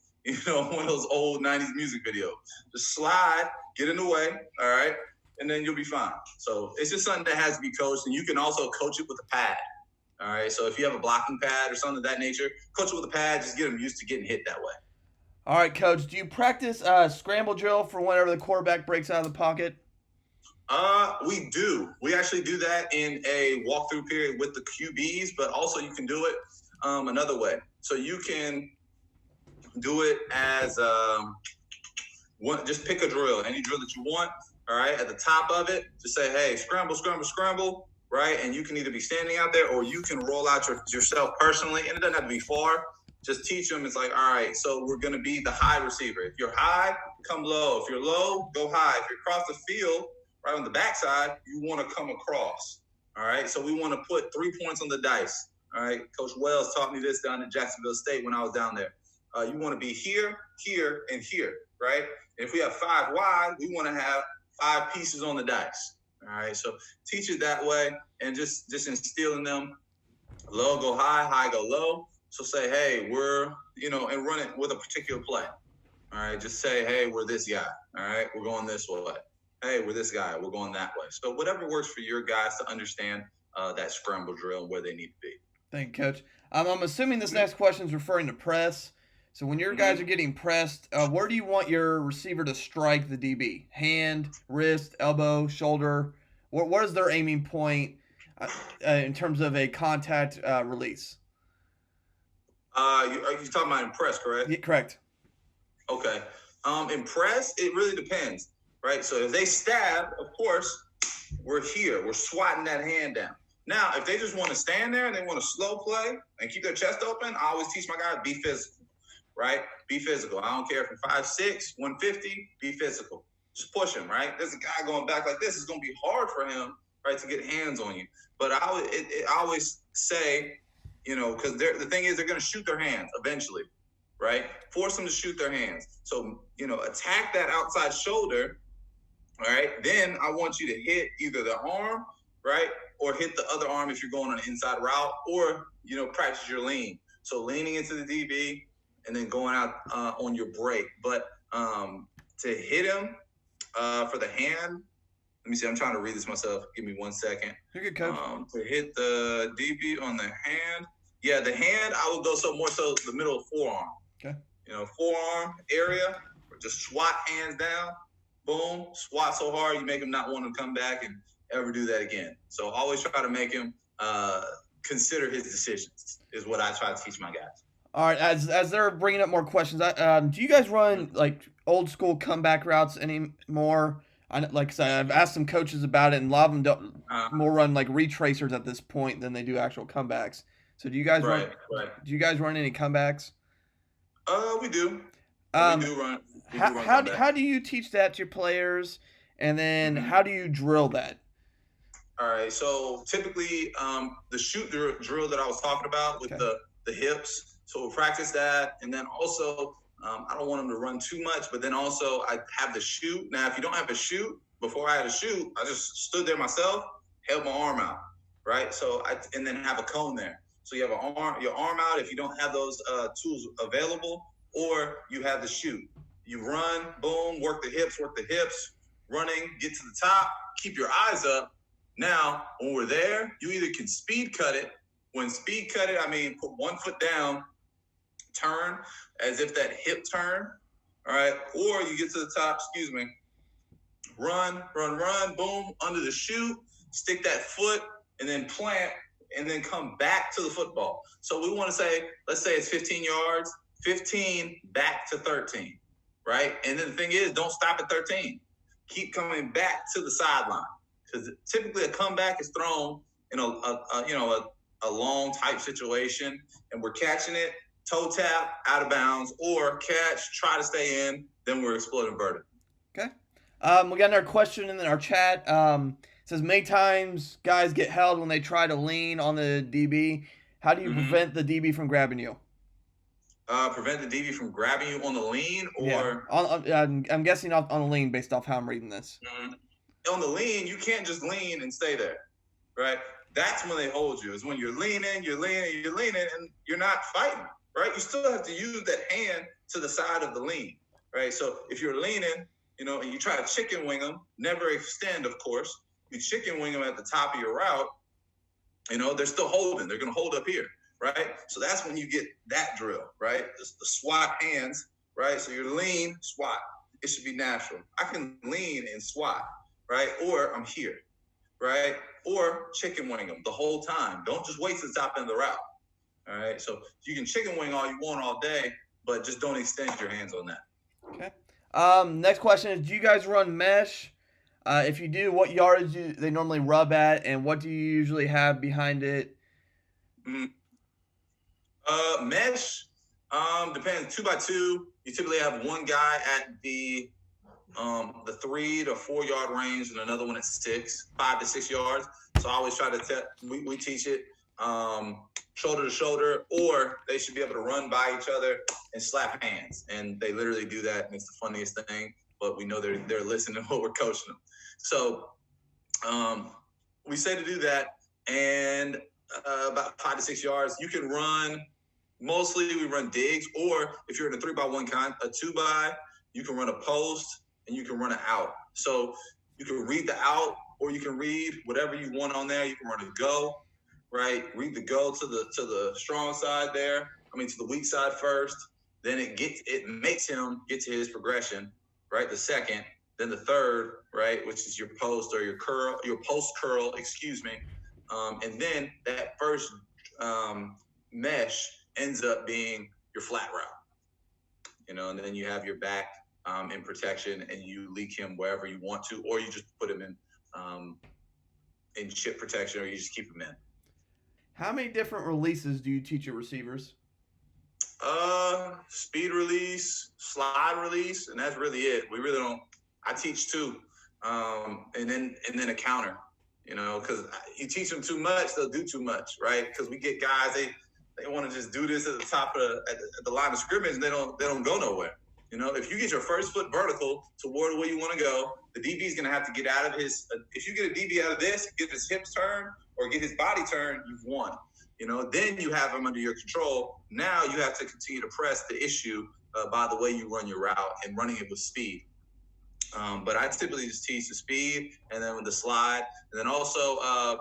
one of those old 90s music videos. Just slide, get in the way, all right? And then you'll be fine. So it's just something that has to be coached, and you can also coach it with a pad. All right, so if you have a blocking pad or something of that nature, coach it with a pad, just get them used to getting hit that way. All right, Coach, do you practice scramble drill for whenever the quarterback breaks out of the pocket? We do. We actually do that in a walkthrough period with the QBs, but also you can do it another way. So you can do it as just pick a drill, any drill that you want, all right? At the top of it, just say, hey, scramble, scramble, scramble, right? And you can either be standing out there or you can roll out yourself personally, and it doesn't have to be far. Just teach them. It's like, all right, so we're going to be the high receiver. If you're high, come low. If you're low, go high. If you're across the field, right on the backside, you want to come across, all right? So we want to put 3 points on the dice, all right? Coach Wells taught me this down in Jacksonville State when I was down there. You want to be here, here, and here, right? And if we have 5 wide, we want to have 5 pieces on the dice. All right, so teach it that way, and just instill in them, low go high, high go low. So say, hey, we're, and run it with a particular play. All right, just say, hey, we're this guy. All right, we're going this way. hey, we're this guy, we're going that way. So whatever works for your guys to understand that scramble drill and where they need to be. Thank you, Coach. I'm assuming this next question is referring to press. So when your guys are getting pressed, where do you want your receiver to strike the DB? Hand, wrist, elbow, shoulder? What is their aiming point in terms of a contact release? Are you talking about in press, correct? Yeah, correct. Okay. In press, it really depends, right? So if they stab, of course, we're here. We're swatting that hand down. Now, if they just want to stand there and they want to slow play and keep their chest open, I always teach my guys, be physical, right? Be physical. I don't care if you're 5'6", 150, be physical. Just push him, right? There's a guy going back like this. It's going to be hard for him, right, to get hands on you. But I always say, because the thing is they're going to shoot their hands eventually, right? Force them to shoot their hands. So, attack that outside shoulder, all right? Then I want you to hit either the arm, right, or hit the other arm if you're going on an inside route, or, practice your lean. So leaning into the DB and then going out on your break. But to hit him for the hand, let me see. I'm trying to read this myself. Give me 1 second. You're good, Coach. To hit the DB on the hand. Yeah, the hand, I would go more so the middle of forearm. Okay. Forearm area, or just swat hands down. Boom, swat so hard you make him not want to come back and ever do that again. So always try to make him consider his decisions is what I try to teach my guys. All right, as they're bringing up more questions, do you guys run like old school comeback routes anymore? Like I said, I've asked some coaches about it, and a lot of them don't more run like retracers at this point than they do actual comebacks. So do you guys run? Do you guys run any comebacks? We do. We do run. How do you teach that to your players, and then how do you drill that? All right. So typically, the shoot drill that I was talking about with the hips. So we'll practice that, and then also I don't want them to run too much, but then also I have the shoot. Now, if you don't have a shoot, before I had a shoot, I just stood there myself, held my arm out, right? So and then have a cone there. So you have your arm out if you don't have those tools available, or you have the shoot. You run, boom, work the hips, running, get to the top, keep your eyes up. Now, when we're there, you either can speed cut it. When speed cut it, I mean put 1 foot down, turn as if that hip turn, all right? Or you get to the top, run, boom, under the shoot, stick that foot, and then plant, and then come back to the football. So we want to say, let's say it's 15 yards, 15 back to 13, right? And then the thing is, don't stop at 13. Keep coming back to the sideline, because typically a comeback is thrown in a long type situation, and we're catching it, toe tap, out of bounds, or catch, try to stay in, then we're exploding vertical. Okay. We got another question in our chat. It says, many times guys get held when they try to lean on the DB. How do you prevent the DB from grabbing you? Prevent the DB from grabbing you on the lean, or I'm guessing on the lean based off how I'm reading this. On the lean, you can't just lean and stay there, right? That's when they hold you. Is when you're leaning, and you're not fighting, right? You still have to use that hand to the side of the lean, right? So if you're leaning, and you try to chicken wing them, never extend, of course. You chicken wing them at the top of your route, they're still holding. They're going to hold up here, right? So that's when you get that drill, right? The swat hands, right? So you're lean, swat. It should be natural. I can lean and swat, right? Or I'm here, right? Or chicken wing them the whole time. Don't just wait to the top end of the route, all right? So you can chicken wing all you want all day, but just don't extend your hands on that. Okay. Next question is, do you guys run mesh? If you do, what yardage do they normally rub at, and what do you usually have behind it? Mesh depends. 2x2, you typically have one guy at the 3 to 4 yard range and another one at 5 to 6 yards. So I always try to we teach it shoulder to shoulder, or they should be able to run by each other and slap hands. And they literally do that, and it's the funniest thing. But we know they're listening to what we're coaching them. So we say to do that, and about 5 to 6 yards, you can run. Mostly we run digs, or if you're in a 3x1 a 2x, you can run a post and you can run it out. So You can read the out, or you can read whatever you want on there. You can run a go, right? Read the go to the strong side there. I mean, to the weak side first. Then it makes him get to his progression, right? The second, then the third, right, which is your post or your post curl, excuse me. And then that first mesh ends up being your flat route, and then you have your back in protection, and you leak him wherever you want to, or you just put him in chip protection, or you just keep him in. How many different releases do you teach your receivers? Speed release, slide release, and that's really it. We really don't. I teach two, and then a counter. Because you teach them too much, they'll do too much, right? Because we get guys, they want to just do this at the top of at the line of scrimmage, and they don't go nowhere. If you get your first foot vertical toward where you want to go, the DB is going to have to get out of his. If you get a DB out of this, get his hips turned or get his body turned, you've won. Then you have him under your control. Now you have to continue to press the issue by the way you run your route and running it with speed. But I typically just teach the speed, and then with the slide, and then also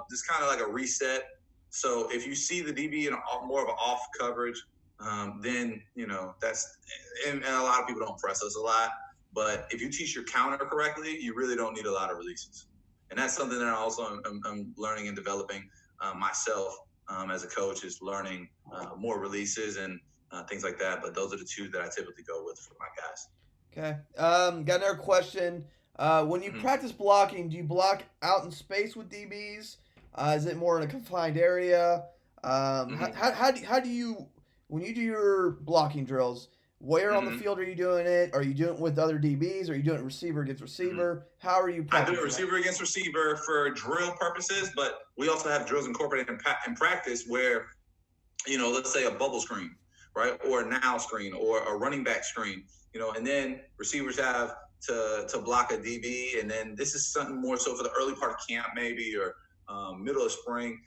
just kind of like a reset. So if you see the DB in more of an off coverage, then that's and a lot of people don't press us a lot. But if you teach your counter correctly, you really don't need a lot of releases, and that's something that I also I'm learning and developing myself as a coach, is learning more releases and things like that. But those are the two that I typically go with for my guys. Okay. Got another question. When you practice blocking, do you block out in space with DBs? Is it more in a confined area? How do you, when you do your blocking drills, where on the field are you doing it? Are you doing it with other DBs? Are you doing it receiver against receiver? How are you practicing? I do it receiver against receiver for drill purposes, but we also have drills incorporated in practice where, let's say a bubble screen, right? Or a now screen or a running back screen, and then receivers have to block a DB. And then this is something more so for the early part of camp, maybe, or middle of spring.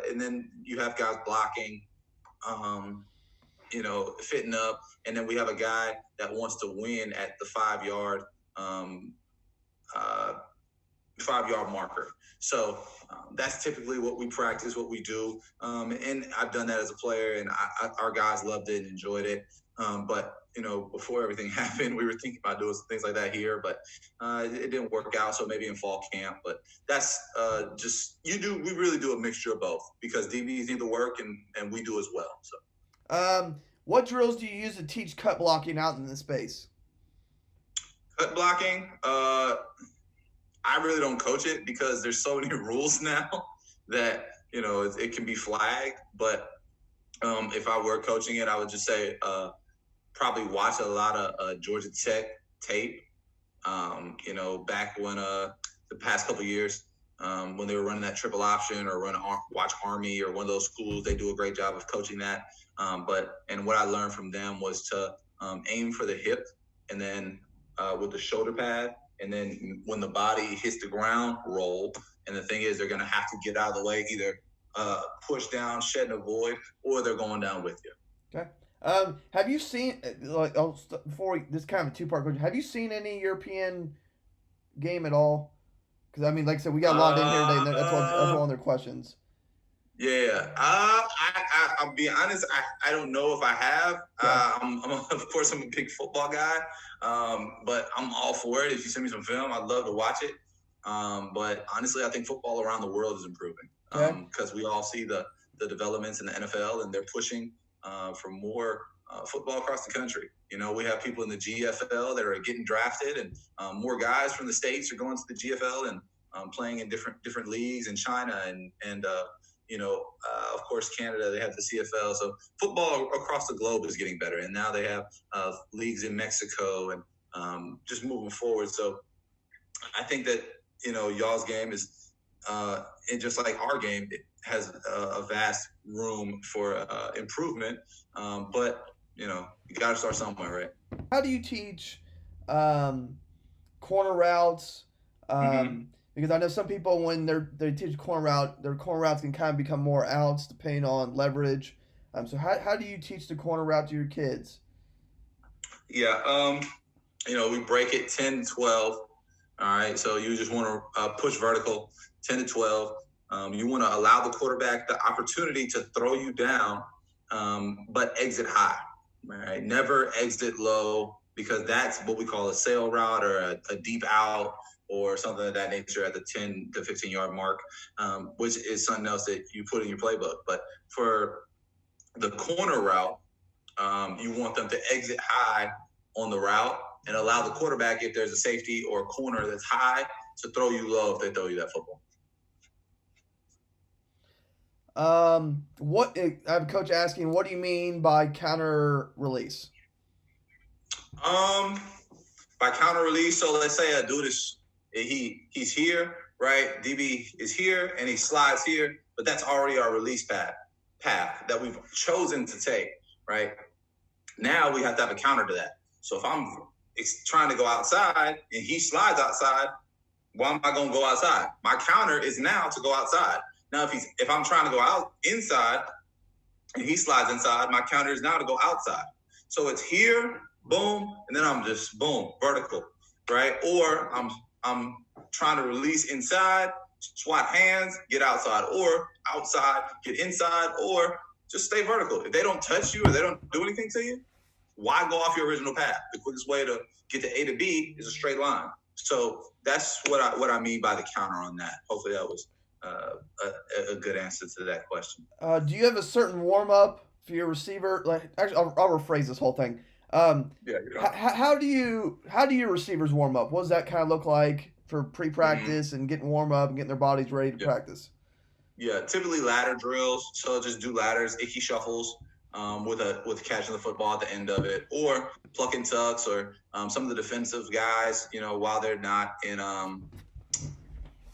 And then you have guys blocking, fitting up. And then we have a guy that wants to win at the 5-yard marker. So that's typically what we practice, what we do. And I've done that as a player, and our guys loved it and enjoyed it. But before everything happened, we were thinking about doing some things like that here, but it didn't work out. So maybe in fall camp. But that's we really do a mixture of both, because DBs need to work and we do as well. So, what drills do you use to teach cut blocking out in the space? Cut blocking, I really don't coach it because there's so many rules now that it can be flagged. But if I were coaching it, I would just say probably watch a lot of Georgia Tech tape. Back when the past couple of years when they were running that triple option, or watch Army or one of those schools, they do a great job of coaching that. And what I learned from them was to aim for the hip, and then with the shoulder pad, and then when the body hits the ground, roll. And the thing is, they're going to have to get out of the way, either push down, shed and avoid, or they're going down with you. Okay. Have you seen, this kind of a two-part question, have you seen any European game at all? Because, like I said, we got a lot in here today, and that's one of their questions. Yeah. I'll be honest, I don't know if I have. Yeah. Of course, I'm a big football guy, but I'm all for it. If you send me some film, I'd love to watch it. But honestly, I think football around the world is improving, because we all see the developments in the NFL, and they're pushing for more football across the country. We have people in the GFL that are getting drafted, and more guys from the States are going to the GFL and playing in different leagues in China and of course, Canada, they have the CFL. So football across the globe is getting better. And now they have leagues in Mexico and just moving forward. So I think that, y'all's game is, and just like our game, it has a vast room for improvement. But, you got to start somewhere, right? How do you teach corner routes? Because I know some people, when they teach corner route, their corner routes can kind of become more outs depending on leverage. So how do you teach the corner route to your kids? Yeah, we break it 10, 12. All right, so you just want to push vertical 10 to 12. You want to allow the quarterback the opportunity to throw you down, but exit high. Right? Never exit low, because that's what we call a sail route or a deep out or something of that nature at the 10 to 15-yard mark, which is something else that you put in your playbook. But for the corner route, you want them to exit high on the route and allow the quarterback, if there's a safety or a corner that's high, to throw you low if they throw you that football. I have a coach asking, what do you mean by counter release? By counter release, so let's say a dude he's here, right? DB is here and he slides here, but that's already our release path that we've chosen to take, right? Now we have to have a counter to that. So if I'm trying to go outside and he slides outside, why am I going to go outside? My counter is now to go outside. Now, if I'm trying to go out inside and he slides inside, my counter is now to go outside. So it's here, boom, and then I'm just boom, vertical, right? Or I'm trying to release inside, swat hands, get outside, or outside, get inside, or just stay vertical. If they don't touch you or they don't do anything to you, why go off your original path? The quickest way to get to A to B is a straight line. So that's what I mean by the counter on that. Hopefully that was a good answer to that question. Do you have a certain warm up for your receiver? Like, actually, I'll rephrase this whole thing. How do your receivers warm up? What does that kind of look like for pre-practice and getting warm up and getting their bodies ready to practice? Yeah, typically ladder drills. So just do ladders, icky shuffles, with catching the football at the end of it, or pluck and tucks, or some of the defensive guys, while they're not in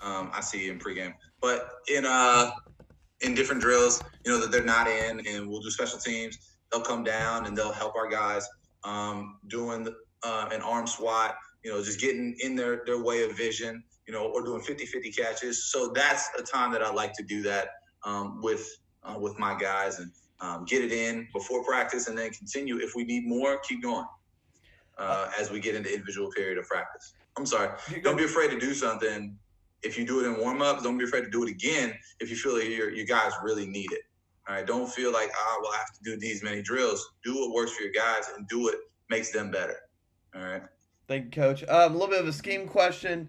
I see in pregame, but in different drills, that they're not in, and we'll do special teams. They'll come down and they'll help our guys doing an arm swat, just getting in their way of vision, or doing 50-50 catches. So that's a time that I like to do that with my guys, and get it in before practice, and then continue. If we need more, keep going as we get into individual period of practice. I'm sorry. Don't be afraid to do something. If you do it in warm-up, don't be afraid to do it again if you feel like your guys really need it. All right, don't feel like, well, I have to do these many drills. Do what works for your guys, and do what makes them better. All right. Thank you, Coach. A little bit of a scheme question.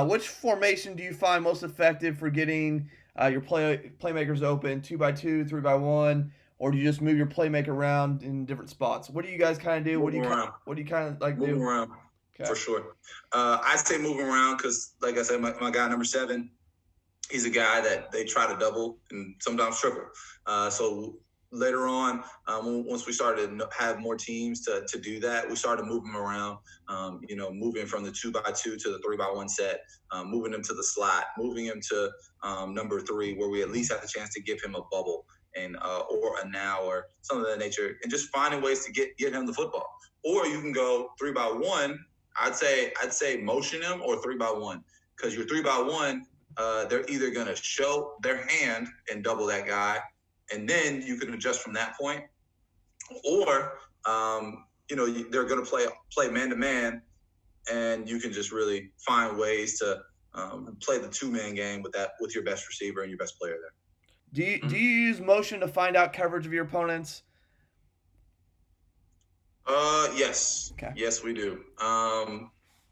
Which formation do you find most effective for getting your playmakers open, 2x2, 3x1, or do you just move your playmaker around in different spots? What do you guys kind of do? What do you kind of like move do? Around. Okay. For sure. I say moving around because, like I said, my guy number 7, he's a guy that they try to double and sometimes triple. So later on, once we started to have more teams to do that, we started moving him around, moving from the 2x2 to the 3x1 set, moving him to the slot, moving him to number 3, where we at least have the chance to give him a bubble and or a now or something of that nature, and just finding ways to get him the football. Or you can go 3x1. I'd say motion him or 3x1, because your 3x1, they're either going to show their hand and double that guy, and then you can adjust from that point, or they're going to play man to man, and you can just really find ways to play the 2-man game with your best receiver and your best player there. Do you use motion to find out coverage of your opponents? Yes. Okay. Yes, we do.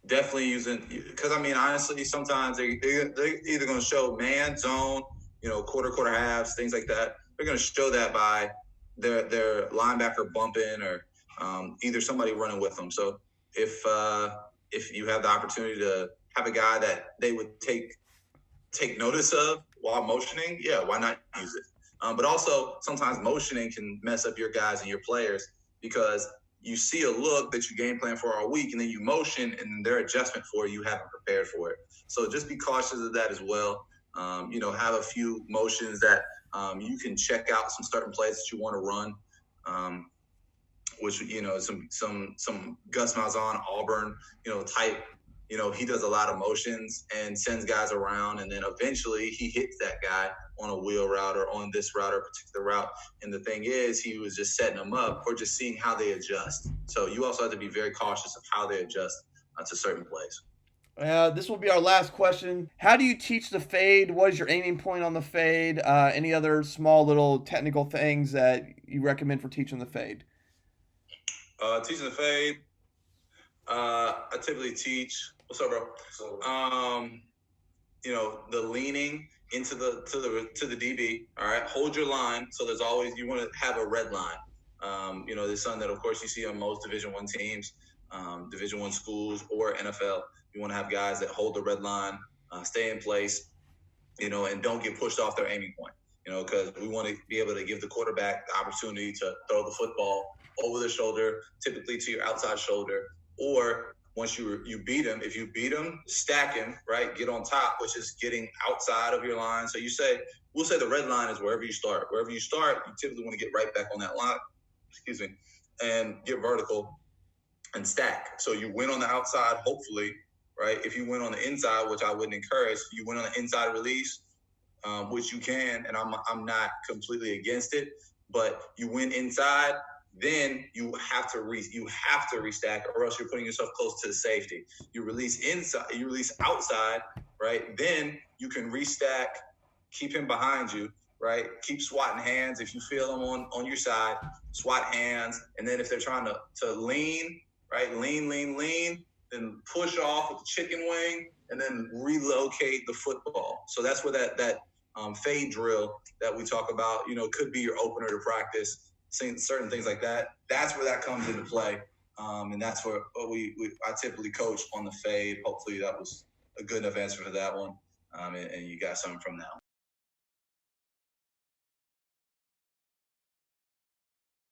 Definitely using, because honestly, sometimes they're either going to show man, zone, quarter halves, things like that. They're going to show that by their linebacker bumping or either somebody running with them. So if you have the opportunity to have a guy that they would take notice of while motioning, yeah, why not use it? But also sometimes motioning can mess up your guys and your players, because you see a look that you game plan for all week, and then you motion, and their adjustment for you haven't prepared for it. So just be cautious of that as well. Have a few motions that you can check out some certain plays that you want to run, which some Gus Malzahn, Auburn, type. He does a lot of motions and sends guys around, and then eventually he hits that guy on a wheel route or on this route or a particular route. And the thing is, he was just setting them up or just seeing how they adjust. So you also have to be very cautious of how they adjust to certain plays. This will be our last question. How do you teach the fade? What is your aiming point on the fade? Any other small little technical things that you recommend for teaching the fade? Teaching the fade, I typically teach. What's up, bro? The leaning into the DB. All right, hold your line. So there's always, you want to have a red line. There's something that of course you see on most Division I teams, Division I schools, or NFL. You want to have guys that hold the red line, stay in place, and don't get pushed off their aiming point. Because we want to be able to give the quarterback the opportunity to throw the football over the shoulder, typically to your outside shoulder, or once you beat him, if you beat him, stack him, right? Get on top, which is getting outside of your line. So we'll say the red line is wherever you start. Wherever you start, you typically want to get right back on that line, and get vertical and stack. So you win on the outside, hopefully, right? If you win on the inside, which I wouldn't encourage, you win on the inside release, which you can, and I'm not completely against it, but you win inside, then you have to restack, or else you're putting yourself close to the safety. You release inside, you release outside, right? Then you can restack, keep him behind you, right? Keep swatting hands. If you feel them on your side, swat hands. And then if they're trying to lean, right? Lean, then push off with the chicken wing, and then relocate the football. So that's where that fade drill that we talk about, could be your opener to practice. Certain things like that. That's where that comes into play, and that's where I typically coach on the fade. Hopefully, that was a good enough answer for that one, and you got something from that one.